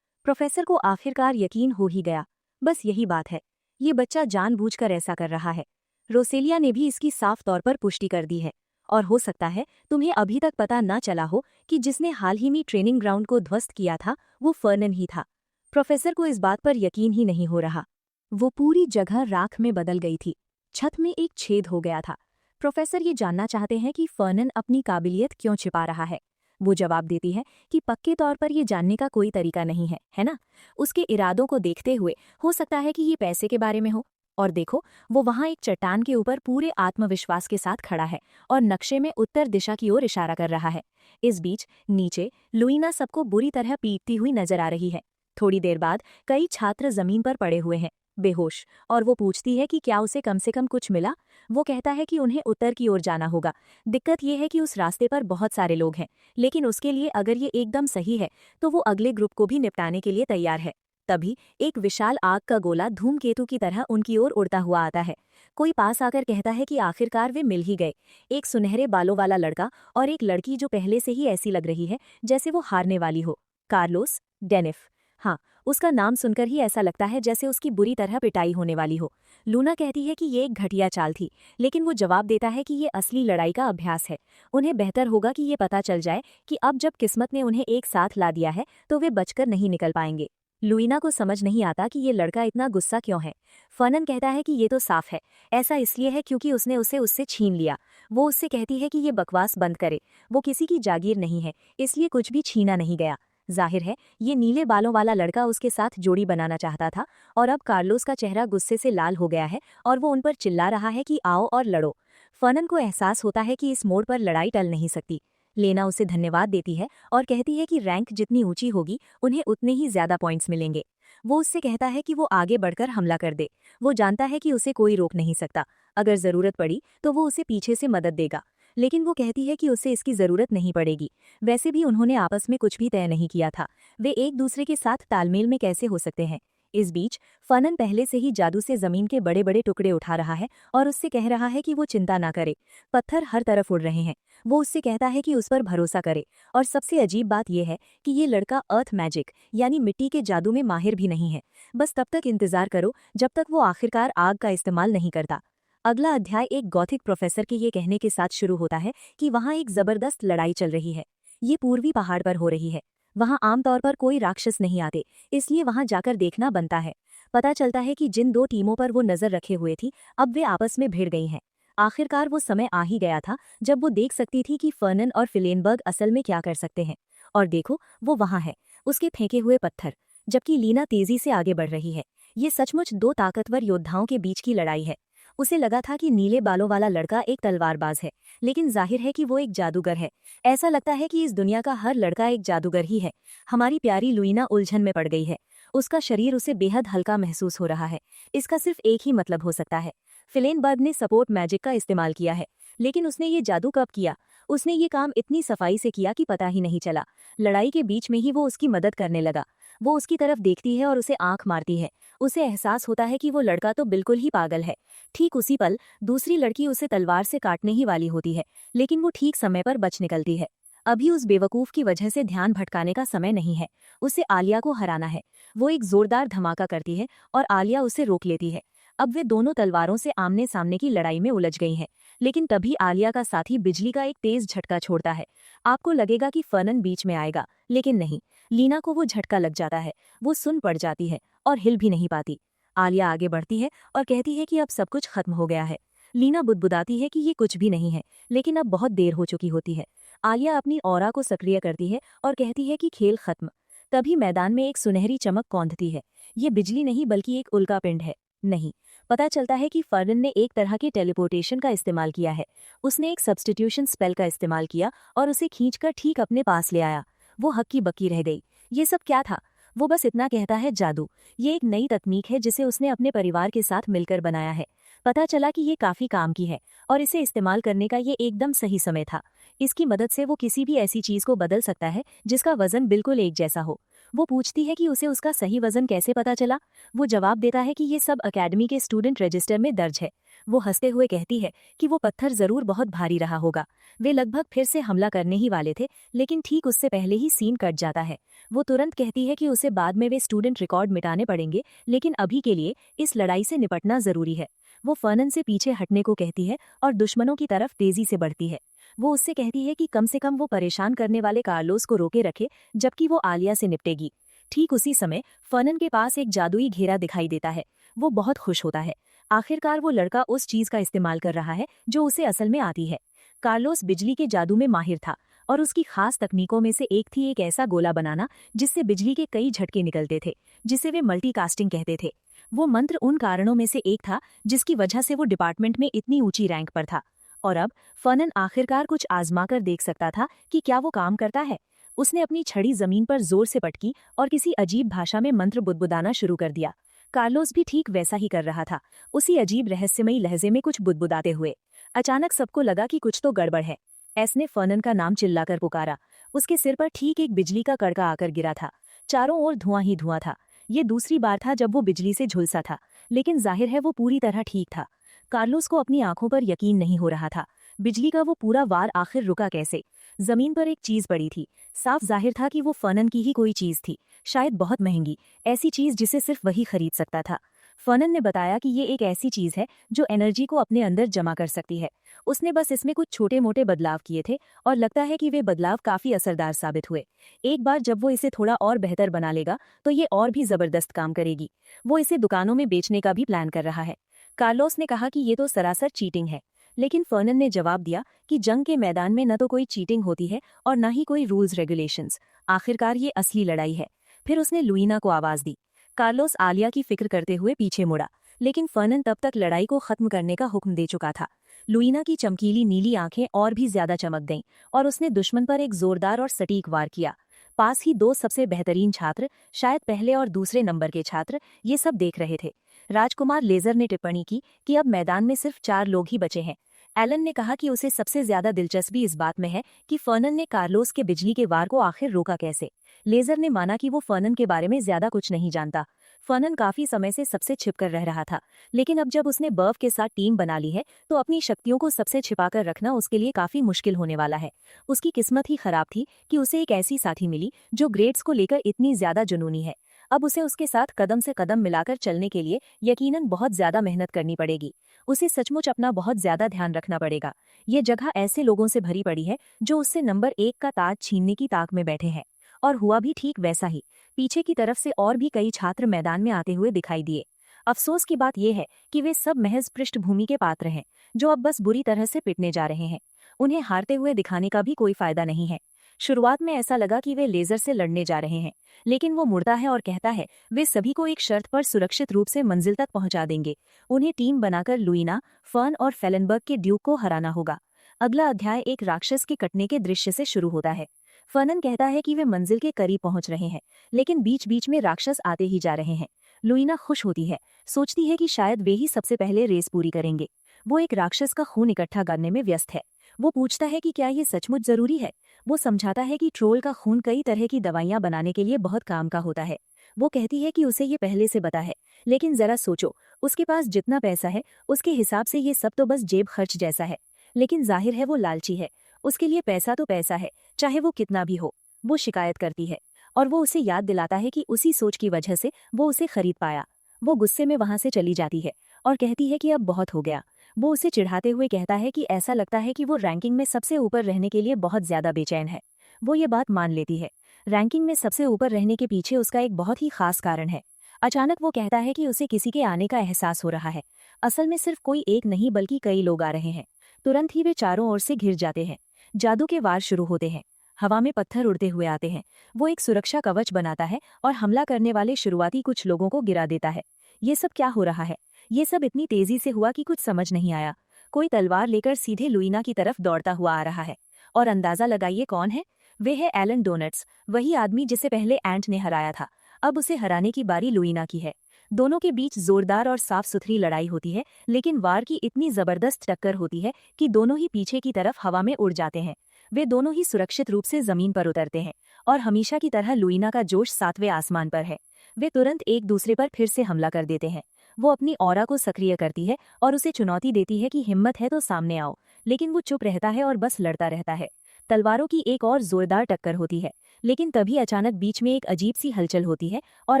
प्रोफेसर को आखिरकार यकीन हो ही गया। बस यही बात है, ये बच्चा जानबूझकर ऐसा कर रहा है। रोसेलिया ने भी इसकी साफ तौर पर पुष्टि कर दी है। और हो सकता है तुम्हें अभी तक पता न चला हो कि जिसने हाल ही में ट्रेनिंग ग्राउंड को ध्वस्त किया था वो फर्नन ही था। प्रोफेसर को इस बात पर यकीन ही नहीं हो रहा। वो पूरी जगह राख में बदल गई थी। छत में एक छेद हो गया था। प्रोफेसर ये जानना चाहते हैं कि फर्नन अपनी काबिलियत क्यों छिपा रहा है। वो जवाब देती है कि पक्के तौर पर ये जानने का कोई तरीका नहीं है ना? उसके इरादों को देखते हुए हो सकता है कि ये पैसे के बारे में हो। और देखो, वो वहाँ एक चट्टान के ऊपर पूरे आत्मविश्वास के साथ खड़ा है और नक्शे में उत्तर दिशा की ओर इशारा कर रहा है। इस बीच नीचे लुइना सबको बुरी तरह पीटती हुई नजर आ रही है। थोड़ी देर बाद कई छात्र जमीन पर पड़े हुए हैं, बेहोश, और वो पूछती है कि क्या उसे कम से कम कुछ मिला। वो कहता है कि उन्हें उत्तर की ओर जाना होगा। दिक्कत ये है कि उस रास्ते पर बहुत सारे लोग हैं, लेकिन उसके लिए अगर ये एकदम सही है तो वो अगले ग्रुप को भी निपटाने के लिए तैयार है। तभी एक विशाल आग का गोला धूमकेतु की तरह उनकी ओर उड़ता हुआ आता है। कोई पास आकर कहता है कि आखिरकार वे मिल ही गए। एक सुनहरे बालों वाला लड़का और एक लड़की जो पहले से ही ऐसी लग रही है जैसे वो हारने वाली हो। कार्लोस डेनिफ। हाँ, उसका नाम सुनकर ही ऐसा लगता है जैसे उसकी बुरी तरह पिटाई होने वाली हो। लूना कहती है कि ये एक घटिया चाल थी, लेकिन वो जवाब देता है कि ये असली लड़ाई का अभ्यास है। उन्हें बेहतर होगा कि ये पता चल जाए कि अब जब किस्मत ने उन्हें एक साथ ला दिया है तो वे बचकर नहीं निकल पाएंगे। लुइना को समझ नहीं आता कि ये लड़का इतना गुस्सा क्यों है। फर्नन कहता है कि ये तो साफ है, ऐसा इसलिए है क्योंकि उसने उसे उससे छीन लिया। वो उससे कहती है कि ये बकवास बंद करे, वो किसी की जागीर नहीं है, इसलिए कुछ भी छीना नहीं गया। जाहिर है ये नीले बालों वाला लड़का उसके साथ जोड़ी बनाना चाहता था, और अब कार्लोस का चेहरा गुस्से से लाल हो गया है और वो उन पर चिल्ला रहा है कि आओ और लड़ो। फर्नन को एहसास होता है कि इस मोड़ पर लड़ाई टल नहीं सकती। लेना उसे धन्यवाद देती है और कहती है कि रैंक जितनी ऊंची होगी उन्हें उतने ही ज्यादा पॉइंट्स मिलेंगे। वो उससे कहता है कि वो आगे बढ़कर हमला कर दे। वो जानता है कि उसे कोई रोक नहीं सकता। अगर जरूरत पड़ी तो वो उसे पीछे से मदद देगा, लेकिन वो कहती है कि उसे इसकी जरूरत नहीं पड़ेगी। वैसे भी उन्होंने आपस में कुछ भी तय नहीं किया था, वे एक दूसरे के साथ तालमेल में कैसे हो सकते हैं। इस बीच फर्नन पहले से ही जादू से जमीन के बड़े बड़े टुकड़े उठा रहा है और उससे कह रहा है कि वो चिंता ना करे। पत्थर हर तरफ उड़ रहे हैं। वो उससे कहता है कि उस पर भरोसा करे। और सबसे अजीब बात यह है कि ये लड़का अर्थ मैजिक यानी मिट्टी के जादू में माहिर भी नहीं है। बस तब तक इंतजार करो जब तक वो आखिरकार आग का इस्तेमाल नहीं करता। अगला अध्याय एक गॉथिक प्रोफेसर के ये कहने के साथ शुरू होता है कि वहाँ एक जबरदस्त लड़ाई चल रही है। ये पूर्वी पहाड़ पर हो रही है। वहाँ आमतौर पर कोई राक्षस नहीं आते, इसलिए वहाँ जाकर देखना बनता है। पता चलता है कि जिन दो टीमों पर वो नजर रखे हुए थी अब वे आपस में भिड़ गई हैं। आखिरकार वो समय आ ही गया था जब वो देख सकती थी कि फर्नन और फिलेनबर्ग असल में क्या कर सकते हैं। और देखो, वो वहाँ है, उसके फेंके हुए पत्थर, जबकि लीना तेजी से आगे बढ़ रही है। ये सचमुच दो ताकतवर योद्धाओं के बीच की लड़ाई है। उसे लगा था कि नीले बालों वाला लड़का एक तलवारबाज है, लेकिन जाहिर है कि वो एक जादूगर है। ऐसा लगता है कि इस दुनिया का हर लड़का एक जादूगर ही है। हमारी प्यारी लुइना उलझन में पड़ गई है। उसका शरीर उसे बेहद हल्का महसूस हो रहा है। इसका सिर्फ एक ही मतलब हो सकता है, फिलेनबर्ग ने सपोर्ट मैजिक का इस्तेमाल किया है। लेकिन उसने ये जादू कब किया? उसने ये काम इतनी सफाई से किया कि पता ही नहीं चला। लड़ाई के बीच में ही वो उसकी मदद करने लगा। वो उसकी तरफ देखती है और उसे आंख मारती है। उसे एहसास होता है कि वो लड़का तो बिल्कुल ही पागल है। ठीक उसी पल दूसरी लड़की उसे तलवार से काटने ही वाली होती है, लेकिन वो ठीक समय पर बच निकलती है। अभी उस बेवकूफ की वजह से ध्यान भटकाने का समय नहीं है। उसे आलिया को हराना है। वो एक जोरदार धमाका करती है और आलिया उसे रोक लेती है। अब वे दोनों तलवारों से आमने सामने की लड़ाई में उलझ गई हैं। लेकिन तभी आलिया का साथी बिजली का एक तेज झटका छोड़ता है। आपको लगेगा कि फर्नन बीच में आएगा, लेकिन नहीं। लीना को वो झटका लग जाता है। वो सुन पड़ जाती है और हिल भी नहीं पाती। आलिया आगे बढ़ती है और कहती है कि अब सब कुछ खत्म हो गया है। लीना बुदबुदाती है कि ये कुछ भी नहीं है, लेकिन अब बहुत देर हो चुकी होती है। आलिया अपनी ऑरा को सक्रिय करती है और कहती है कि खेल खत्म। तभी मैदान में एक सुनहरी चमक कौंधती है। ये बिजली नहीं बल्कि एक उल्कापिंड है। नहीं, पता चलता है कि फर्नन ने एक तरह के टेलीपोर्टेशन का इस्तेमाल किया है। उसने एक सब्स्टिट्यूशन स्पेल का इस्तेमाल किया और उसे खींचकर ठीक अपने पास ले आया। वो हक्की बक्की रह गई। ये सब क्या था? वो बस इतना कहता है, जादू। ये एक नई तकनीक है जिसे उसने अपने परिवार के साथ मिलकर बनाया है। पता चला कि ये काफी काम की है और इसे इस्तेमाल करने का ये एकदम सही समय था। इसकी मदद से वो किसी भी ऐसी चीज को बदल सकता है जिसका वजन बिल्कुल एक जैसा हो। वो पूछती है कि उसे उसका सही वजन कैसे पता चला। वो जवाब देता है कि ये सब अकेडमी के स्टूडेंट रजिस्टर में दर्ज है। वो हंसते हुए कहती है कि वो पत्थर जरूर बहुत भारी रहा होगा। वे लगभग फिर से हमला करने ही वाले थे, लेकिन ठीक उससे पहले ही सीन कट जाता है। वो तुरंत कहती है कि उसे बाद में वे स्टूडेंट रिकॉर्ड मिटाने पड़ेंगे, लेकिन अभी के लिए इस लड़ाई से निपटना जरूरी है। वो फर्नन से पीछे हटने को कहती है और दुश्मनों की तरफ तेजी से बढ़ती है। वो उससे कहती है कि कम से कम वो परेशान करने वाले कार्लोस को रोके रखे, जबकि वो आलिया से निपटेगी। ठीक उसी समय फर्नन के पास एक जादुई घेरा दिखाई देता है। वो बहुत खुश होता है। आखिरकार वो लड़का उस चीज का इस्तेमाल कर रहा है जो उसे असल में आती है। कार्लोस बिजली के जादू में माहिर था और उसकी खास तकनीकों में से एक थी एक ऐसा गोला बनाना जिससे बिजली के कई झटके निकलते थे, जिसे वे मल्टीकास्टिंग कहते थे। वो मंत्र उन कारणों में से एक था जिसकी वजह से वो डिपार्टमेंट में इतनी ऊंची रैंक पर था। और अब फर्नन आखिरकार कुछ आजमा कर देख सकता था कि क्या वो काम करता है। उसने अपनी छड़ी जमीन पर जोर से पटकी और किसी अजीब भाषा में मंत्र बुदबुदाना शुरू कर दिया। कार्लोस भी ठीक वैसा ही कर रहा था, उसी अजीब रहस्यमयी लहजे में कुछ बुदबुदाते हुए। अचानक सबको लगा कि कुछ तो गड़बड़ है। एस ने फर्नन का नाम चिल्लाकर पुकारा। उसके सिर पर ठीक एक बिजली का कड़का आकर गिरा था। चारों ओर धुआं ही धुआं था। ये दूसरी बार था जब वो बिजली से झुलसा था, लेकिन जाहिर है वो पूरी तरह ठीक था। कार्लोस को अपनी आंखों पर यकीन नहीं हो रहा था। बिजली का वो पूरा वार आखिर रुका कैसे? जमीन पर एक चीज पड़ी थी। साफ जाहिर था कि वो फर्नन की ही कोई चीज थी, शायद बहुत महंगी, ऐसी चीज जिसे सिर्फ वही खरीद सकता था। फर्नन ने बताया कि ये एक ऐसी चीज है जो एनर्जी को अपने अंदर जमा कर सकती है। उसने बस इसमें कुछ छोटे मोटे बदलाव किए थे और लगता है कि वे बदलाव काफी असरदार साबित हुए। एक बार जब वो इसे थोड़ा और बेहतर बना लेगा तो ये और भी जबरदस्त काम करेगी। वो इसे दुकानों में बेचने का भी प्लान कर रहा है। कार्लोस ने कहा कि ये तो सरासर चीटिंग है, लेकिन फर्नन ने जवाब दिया कि जंग के मैदान में न तो कोई चीटिंग होती है और न ही कोई रूल्स रेगुलेशंस। आखिरकार ये असली लड़ाई है। फिर उसने लुईना को आवाज दी। कार्लोस आलिया की फिक्र करते हुए पीछे मुड़ा, लेकिन फर्नन तब तक लड़ाई को खत्म करने का हुक्म दे चुका था। लुईना की चमकीली नीली आंखें और भी ज्यादा चमक गईं और उसने दुश्मन पर एक जोरदार और सटीक वार किया। पास ही दो सबसे बेहतरीन छात्र, शायद पहले और दूसरे नंबर के छात्र, ये सब देख रहे थे। राजकुमार लेजर ने टिप्पणी की कि अब मैदान में सिर्फ 4 लोग ही बचे हैं। एलन ने कहा कि उसे सबसे ज्यादा दिलचस्पी इस बात में है कि फर्नन ने कार्लोस के बिजली के वार को आखिर रोका कैसे। लेजर ने माना कि वो फर्नन के बारे में ज्यादा कुछ नहीं जानता। फर्नन काफी समय से सबसे छिपकर रह रहा था, लेकिन अब जब उसने बर्व के साथ टीम बना ली है तो अपनी शक्तियों को सबसे छिपाकर रखना उसके लिए काफी मुश्किल होने वाला है। उसकी किस्मत ही खराब थी कि उसे एक ऐसी साथी मिली जो ग्रेड्स को लेकर इतनी ज्यादा जुनूनी है। अब उसे उसके साथ कदम से कदम मिलाकर चलने के लिए यकीनन बहुत ज्यादा मेहनत करनी पड़ेगी। उसे सचमुच अपना बहुत ज्यादा ध्यान रखना पड़ेगा। ये जगह ऐसे लोगों से भरी पड़ी है जो उससे नंबर 1 का ताज छीनने की ताक में बैठे हैं। और हुआ भी ठीक वैसा ही। पीछे की तरफ से और भी कई छात्र मैदान में आते हुए दिखाई दिए। अफसोस की बात यह है कि वे सब महज पृष्ठभूमि के पात्र हैं, जो अब बस बुरी तरह से पिटने जा रहे हैं। उन्हें हारते हुए दिखाने का भी कोई फायदा नहीं है। शुरुआत में ऐसा लगा कि वे लेजर से लड़ने जा रहे हैं, लेकिन वो मुड़ता है और कहता है वे सभी को एक शर्त पर सुरक्षित रूप से मंजिल तक पहुंचा देंगे। उन्हें टीम बनाकर लुईना, फर्न और फेलेनबर्ग के ड्यूक को हराना होगा। अगला अध्याय एक राक्षस के कटने के दृश्य से शुरू होता है। फर्नन कहता है कि वे मंजिल के करीब पहुंच रहे हैं, लेकिन बीच बीच में राक्षस आते ही जा रहे हैं। लुईना खुश होती है, सोचती है कि शायद वे ही सबसे पहले रेस पूरी करेंगे। वो एक राक्षस का खून इकट्ठा करने में व्यस्त है। वो पूछता है कि क्या ये सचमुच जरूरी है। वो समझाता है कि ट्रोल का खून कई तरह की दवाइयां बनाने के लिए बहुत काम का होता है। वो कहती है कि उसे ये पहले से पता है, लेकिन जरा सोचो, उसके पास जितना पैसा है उसके हिसाब से ये सब तो बस जेब खर्च जैसा है। लेकिन जाहिर है वो लालची है, उसके लिए पैसा तो पैसा है, चाहे वो कितना भी हो। वो शिकायत करती है और वो उसे याद दिलाता है कि उसी सोच की वजह से वो उसे खरीद पाया। वो गुस्से में वहां से चली जाती है और कहती है कि अब बहुत हो गया। वो उसे चिढ़ाते हुए कहता है कि ऐसा लगता है कि वो रैंकिंग में सबसे ऊपर रहने के लिए बहुत ज्यादा बेचैन है। वो ये बात मान लेती है। रैंकिंग में सबसे ऊपर रहने के पीछे उसका एक बहुत ही खास कारण है। अचानक वो कहता है कि उसे किसी के आने का एहसास हो रहा है। असल में सिर्फ कोई एक नहीं बल्कि कई लोग आ रहे हैं। तुरंत ही वे चारों ओर से घिर जाते हैं। जादू के वार शुरू होते हैं। हवा में पत्थर उड़ते हुए आते हैं। वो एक सुरक्षा कवच बनाता है और हमला करने वाले शुरुआती कुछ लोगों को गिरा देता है। ये सब क्या हो रहा है? ये सब इतनी तेजी से हुआ कि कुछ समझ नहीं आया। कोई तलवार लेकर सीधे लुईना की तरफ दौड़ता हुआ आ रहा है। और अंदाजा लगाइए कौन है? वे है एलन डोनट्स, वही आदमी जिसे पहले एंट ने हराया था। अब उसे हराने की बारी लुईना की है। दोनों के बीच जोरदार और साफ सुथरी लड़ाई होती है, लेकिन वार की इतनी जबरदस्त टक्कर होती है कि दोनों ही पीछे की तरफ हवा में उड़ जाते हैं। वे दोनों ही सुरक्षित रूप से जमीन पर उतरते हैं और हमेशा की तरह लुईना का जोश 7वें आसमान पर है। वे तुरंत एक दूसरे पर फिर से हमला कर देते हैं। वो अपनी ऑरा को सक्रिय करती है और उसे चुनौती देती है कि हिम्मत है तो सामने आओ, लेकिन वो चुप रहता है और बस लड़ता रहता है। तलवारों की एक और जोरदार टक्कर होती है, लेकिन तभी अचानक बीच में एक अजीब सी हलचल होती है और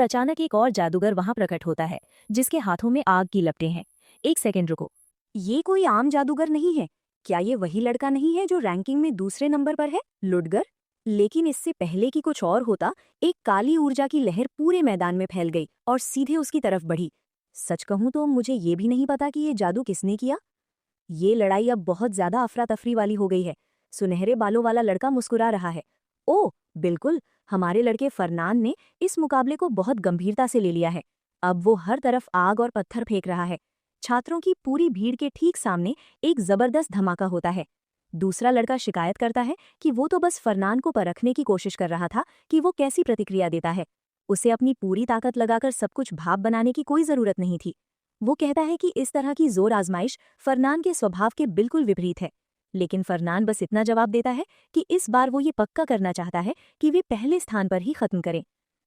अचानक एक और जादूगर वहां प्रकट होता है, जिसके हाथों में आग की लपटें हैं। एक सेकंड रुको, ये कोई आम जादूगर नहीं है। क्या ये वही लड़का नहीं है जो रैंकिंग में दूसरे नंबर पर है, लुडगर? लेकिन इससे पहले कि कुछ और होता, एक काली ऊर्जा की लहर पूरे मैदान में फैल गई और सीधे उसकी तरफ बढ़ी। सच कहूं तो मुझे ये भी नहीं पता कि ये जादू किसने किया। ये लड़ाई अब बहुत ज्यादा अफरा तफरी वाली हो गई है। सुनहरे बालों वाला लड़का मुस्कुरा रहा है। ओह बिल्कुल, हमारे लड़के फरनान ने इस मुकाबले को बहुत गंभीरता से ले लिया है। अब वो हर तरफ आग और पत्थर फेंक रहा है। छात्रों की पूरी भीड़ के ठीक सामने एक जबरदस्त धमाका होता है। दूसरा लड़का शिकायत करता है कि वो तो बस फरनान को परखने की कोशिश कर रहा था कि वो कैसी प्रतिक्रिया देता है। उसे अपनी पूरी ताकत लगाकर सब कुछ भाप बनाने की कोई जरूरत नहीं थी। वो कहता है कि इस तरह की जोर आजमाइश फरनान के स्वभाव के बिल्कुल विपरीत है। लेकिन फरनान बस इतना जवाब देता है कि इस बार वो ये पक्का करना चाहता है कि वे पहले स्थान पर ही खत्म करें।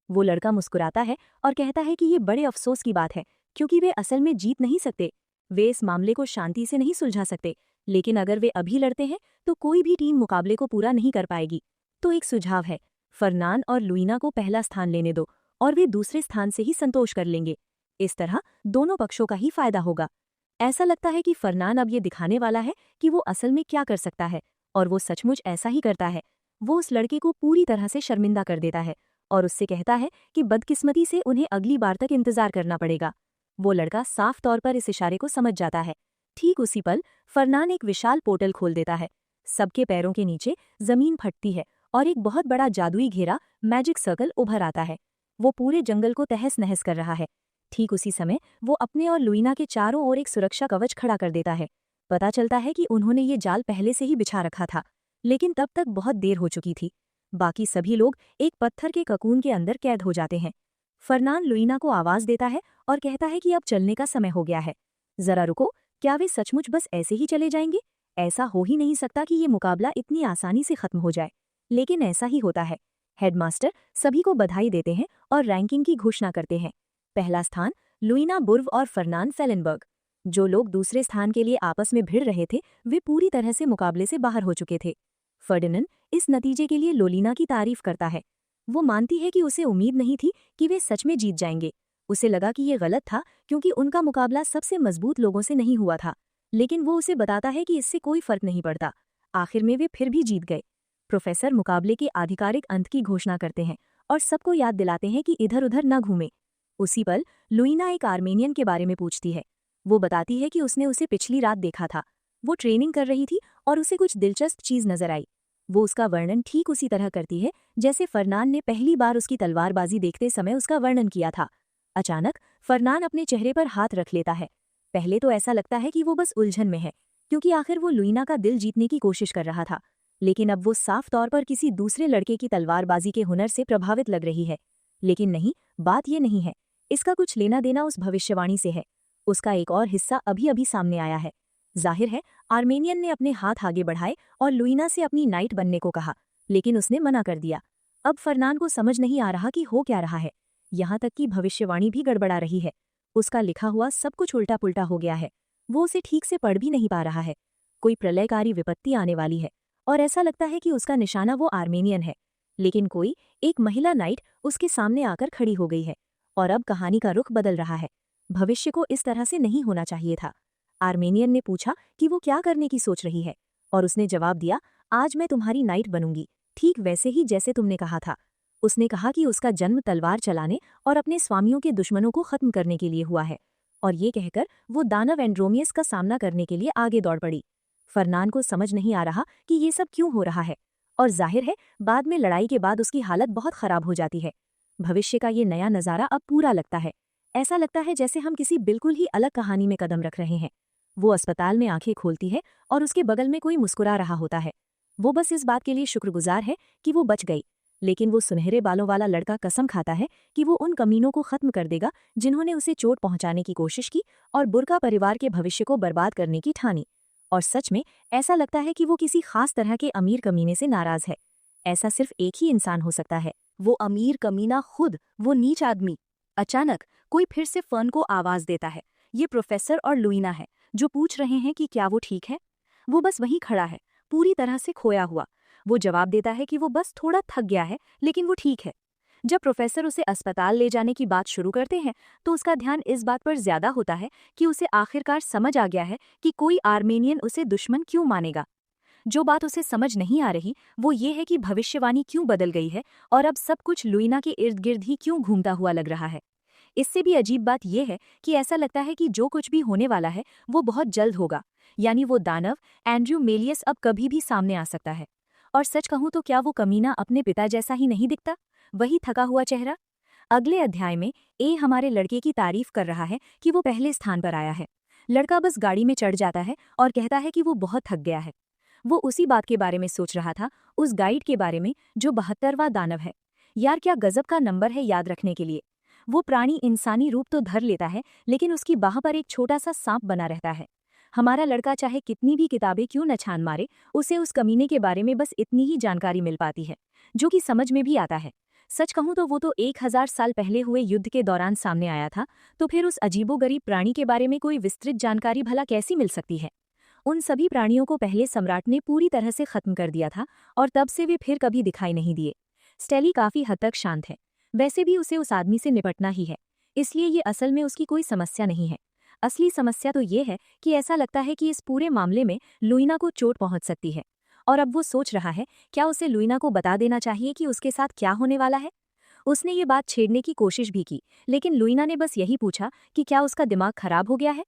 वो लड़का मुस्कुराता है और कहता है कि ये बड़े अफसोस की बात है, क्योंकि वे असल में जीत नहीं सकते। वे इस मामले को शांति से नहीं सुलझा सकते, लेकिन अगर वे अभी लड़ते हैं तो कोई भी टीम मुकाबले को पूरा नहीं कर पाएगी। तो एक सुझाव है, फरनान और लुईना को पहला स्थान लेने दो और वे दूसरे स्थान से ही संतोष कर लेंगे। इस तरह दोनों पक्षों का ही फायदा होगा। ऐसा लगता है कि फरनान अब ये दिखाने वाला है कि वो असल में क्या कर सकता है, और वो सचमुच ऐसा ही करता है। वो उस लड़के को पूरी तरह से शर्मिंदा कर देता है और उससे कहता है कि बदकिस्मती से उन्हें अगली बार तक इंतजार करना पड़ेगा। वो लड़का साफ तौर पर इस इशारे को समझ जाता है। ठीक उसी पल फरनान एक विशाल पोर्टल खोल देता है। सबके पैरों के नीचे जमीन फटती है और एक बहुत बड़ा जादुई घेरा, मैजिक सर्कल उभर आता है। वो पूरे जंगल को तहस नहस कर रहा है। ठीक उसी समय वो अपने और लुईना के चारों ओर एक सुरक्षा कवच खड़ा कर देता है। पता चलता है कि उन्होंने ये जाल पहले से ही बिछा रखा था, लेकिन तब तक बहुत देर हो चुकी थी। बाकी सभी लोग एक पत्थर के ककून के अंदर कैद हो जाते हैं। फरनान लुईना को आवाज देता है और कहता है कि अब चलने का समय हो गया है। जरा रुको, क्या वे सचमुच बस ऐसे ही चले जाएंगे? ऐसा हो ही नहीं सकता कि ये मुकाबला इतनी आसानी से खत्म हो जाए। लेकिन ऐसा ही होता है। हेडमास्टर सभी को बधाई देते हैं और रैंकिंग की घोषणा करते हैं। पहला स्थान लुईना बुर्व और फरनान फेलेनबर्ग। जो लोग दूसरे स्थान के लिए आपस में भिड़ रहे थे, वे पूरी तरह से मुकाबले से बाहर हो चुके थे। फर्डिनेंड इस नतीजे के लिए लोलीना की तारीफ करता है। वो मानती है कि उसे उम्मीद नहीं थी कि वे सच में जीत जाएंगे। उसे लगा कि ये गलत था, क्योंकि उनका मुकाबला सबसे मजबूत लोगों से नहीं हुआ था। लेकिन वो उसे बताता है कि इससे कोई फर्क नहीं पड़ता। आखिर में वे फिर भी जीत गए। प्रोफेसर मुकाबले के आधिकारिक अंत की घोषणा करते हैं और सबको याद दिलाते हैं कि इधर उधर न घूमे। उसी पल लुईना एक आर्मेनियन के बारे में पूछती है। वो बताती है कि उसने उसे पिछली रात देखा था। वो ट्रेनिंग कर रही थी और उसे कुछ दिलचस्प चीज नजर आई। वो उसका वर्णन ठीक उसी तरह करती है जैसे फरनान ने पहली बार उसकी तलवारबाजी देखते समय उसका वर्णन किया था। अचानक फरनान अपने चेहरे पर हाथ रख लेता है। पहले तो ऐसा लगता है कि वो बस उलझन में है, क्योंकि आखिर वो लुईना का दिल जीतने की कोशिश कर रहा था। लेकिन अब वो साफ तौर पर किसी दूसरे लड़के की तलवारबाजी के हुनर से प्रभावित लग रही है। लेकिन नहीं, बात ये नहीं है। इसका कुछ लेना देना उस भविष्यवाणी से है। उसका एक और हिस्सा अभी अभी सामने आया है। जाहिर है आर्मेनियन ने अपने हाथ आगे बढ़ाए और लुइना से अपनी नाइट बनने को कहा, लेकिन उसने मना कर दिया। अब फरनान को समझ नहीं आ रहा कि हो क्या रहा है। यहाँ तक कि भविष्यवाणी भी गड़बड़ा रही है। उसका लिखा हुआ सब कुछ उल्टा पुल्टा हो गया है। वो उसे ठीक से पढ़ भी नहीं पा रहा है। कोई प्रलयकारी विपत्ति आने वाली है और ऐसा लगता है कि उसका निशाना वो आर्मेनियन है। लेकिन कोई एक महिला नाइट उसके सामने आकर खड़ी हो गई है और अब कहानी का रुख बदल रहा है। भविष्य को इस तरह से नहीं होना चाहिए था। आर्मेनियन ने पूछा कि वो क्या करने की सोच रही है और उसने जवाब दिया, आज मैं तुम्हारी नाइट बनूंगी, ठीक वैसे ही जैसे तुमने कहा था। उसने कहा कि उसका जन्म तलवार चलाने और अपने स्वामियों के दुश्मनों को खत्म करने के लिए हुआ है, और ये कहकर वो दानव एंड्रोमियस का सामना करने के लिए आगे दौड़ पड़ी। फरनान को समझ नहीं आ रहा कि ये सब क्यों हो रहा है, और जाहिर है बाद में लड़ाई के बाद उसकी हालत बहुत खराब हो जाती है। भविष्य का ये नया नज़ारा अब पूरा लगता है। ऐसा लगता है जैसे हम किसी बिल्कुल ही अलग कहानी में कदम रख रहे हैं। वो अस्पताल में आंखें खोलती है और उसके बगल में कोई मुस्कुरा रहा होता है। वो बस इस बात के लिए शुक्रगुजार है कि वो बच गई। लेकिन वो सुनहरे बालों वाला लड़का कसम खाता है कि वो उन कमीनों को खत्म कर देगा जिन्होंने उसे चोट पहुंचाने की कोशिश की और बुर्का परिवार के भविष्य को बर्बाद करने की ठानी। और सच में ऐसा लगता है कि वो किसी खास तरह के अमीर कमीने से नाराज है। ऐसा सिर्फ एक ही इंसान हो सकता है, वो अमीर कमीना खुद, वो नीच आदमी। अचानक कोई फिर से फर्न को आवाज देता है। ये प्रोफेसर और लुइना है, जो पूछ रहे हैं कि क्या वो ठीक है। वो बस वहीं खड़ा है, पूरी तरह से खोया हुआ। वो जवाब देता है कि वो बस थोड़ा थक गया है, लेकिन वो ठीक है। जब प्रोफेसर उसे अस्पताल ले जाने की बात शुरू करते हैं तो उसका ध्यान इस बात पर ज्यादा होता है कि उसे आखिरकार समझ आ गया है कि कोई आर्मेनियन उसे दुश्मन क्यों मानेगा। जो बात उसे समझ नहीं आ रही वो ये है कि भविष्यवाणी क्यों बदल गई है और अब सब कुछ लुइना के इर्द गिर्द ही क्यों घूमता हुआ लग रहा है। इससे भी अजीब बात यह है कि ऐसा लगता है कि जो कुछ भी होने वाला है वो बहुत जल्द होगा, यानी वो दानव एंड्रयू मेलियस अब कभी भी सामने आ सकता है। और सच कहूं तो क्या वो कमीना अपने पिता जैसा ही नहीं दिखता, वही थका हुआ चेहरा। अगले अध्याय में ए हमारे लड़के की तारीफ कर रहा है कि वो पहले स्थान पर आया है। लड़का बस गाड़ी में चढ़ जाता है और कहता है कि वो बहुत थक गया है। वो उसी बात के बारे में सोच रहा था, उस गाइड के बारे में जो 72वां दानव है। यार क्या गजब का नंबर है याद रखने के लिए। वो प्राणी इंसानी रूप तो धर लेता है, लेकिन उसकी बाह पर एक छोटा सा सांप बना रहता है। हमारा लड़का चाहे कितनी भी किताबें क्यों न छान मारे, उसे उस कमीने के बारे में बस इतनी ही जानकारी मिल पाती है, जो कि समझ में भी आता है। सच कहूं तो वो तो 1000 साल पहले हुए युद्ध के दौरान सामने आया था, तो फिर उस अजीबोगरीब प्राणी के बारे में कोई विस्तृत जानकारी भला कैसी मिल सकती है। उन सभी प्राणियों को पहले सम्राट ने पूरी तरह से खत्म कर दिया था और तब से वे फिर कभी दिखाई नहीं दिए। स्टेली काफी हद तक शांत है। वैसे भी उसे उस आदमी से निपटना ही है, इसलिए ये असल में उसकी कोई समस्या नहीं है। असली समस्या तो ये है कि ऐसा लगता है कि इस पूरे मामले में लुइना को चोट पहुंच सकती है, और अब वो सोच रहा है क्या उसे लुइना को बता देना चाहिए कि उसके साथ क्या होने वाला है। उसने ये बात छेड़ने की कोशिश भी की, लेकिन लुइना ने बस यही पूछा कि क्या उसका दिमाग खराब हो गया है।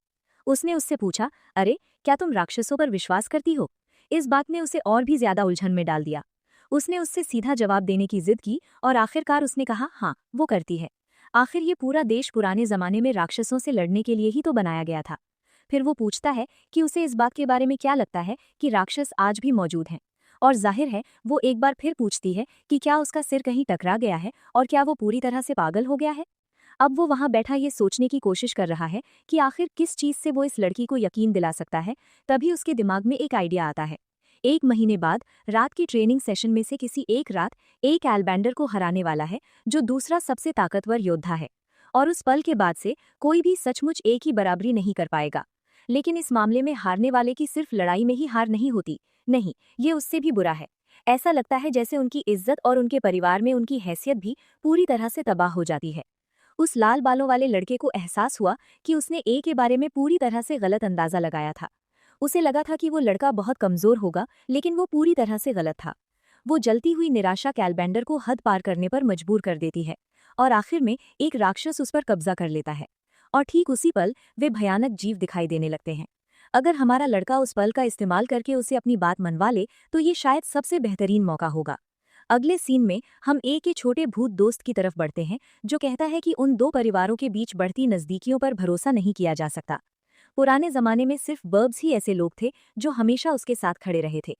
उसने उससे पूछा, अरे क्या तुम राक्षसों पर विश्वास करती हो। इस बात ने उसे और भी ज्यादा उलझन में डाल दिया। उसने उससे सीधा जवाब देने की जिद की और आखिरकार उसने कहा, हाँ वो करती है। आखिर ये पूरा देश पुराने जमाने में राक्षसों से लड़ने के लिए ही तो बनाया गया था। फिर वो पूछता है कि उसे इस बात के बारे में क्या लगता है कि राक्षस आज भी मौजूद हैं। और जाहिर है वो एक बार फिर पूछती है कि क्या उसका सिर कहीं टकरा गया है और क्या वो पूरी तरह से पागल हो गया है। अब वो वहां बैठा ये सोचने की कोशिश कर रहा है कि आखिर किस चीज से वो इस लड़की को यकीन दिला सकता है। तभी उसके दिमाग में एक आइडिया आता है। 1 महीने बाद रात की ट्रेनिंग सेशन में से किसी एक रात एक एल्बैंडर को हराने वाला है, जो दूसरा सबसे ताकतवर योद्धा है। और उस पल के बाद से कोई भी सचमुच एक ही बराबरी नहीं कर पाएगा। लेकिन इस मामले में हारने वाले की सिर्फ लड़ाई में ही हार नहीं होती, नहीं, ये उससे भी बुरा है। ऐसा लगता है जैसे उनकी इज्जत और उनके परिवार में उनकी हैसियत भी पूरी तरह से तबाह हो जाती है। उस लाल बालों वाले लड़के को एहसास हुआ कि उसने ए के बारे में पूरी तरह से गलत अंदाजा लगाया था। उसे लगा था कि वो लड़का बहुत कमजोर होगा, लेकिन वो पूरी तरह से गलत था। वो जलती हुई निराशा कैलबेंडर को हद पार करने पर मजबूर कर देती है और आखिर में एक राक्षस उस पर कब्जा कर लेता है। और ठीक उसी पल वे भयानक जीव दिखाई देने लगते हैं। अगर हमारा लड़का उस पल का इस्तेमाल करके उसे अपनी बात मनवा ले तो ये शायद सबसे बेहतरीन मौका होगा। अगले सीन में हम ए के छोटे भूत दोस्त की तरफ बढ़ते हैं, जो कहता है कि उन दो परिवारों के बीच बढ़ती नज़दीकियों पर भरोसा नहीं किया जा सकता। पुराने जमाने में सिर्फ बर्ब्स ही ऐसे लोग थे जो हमेशा उसके साथ खड़े रहे थे।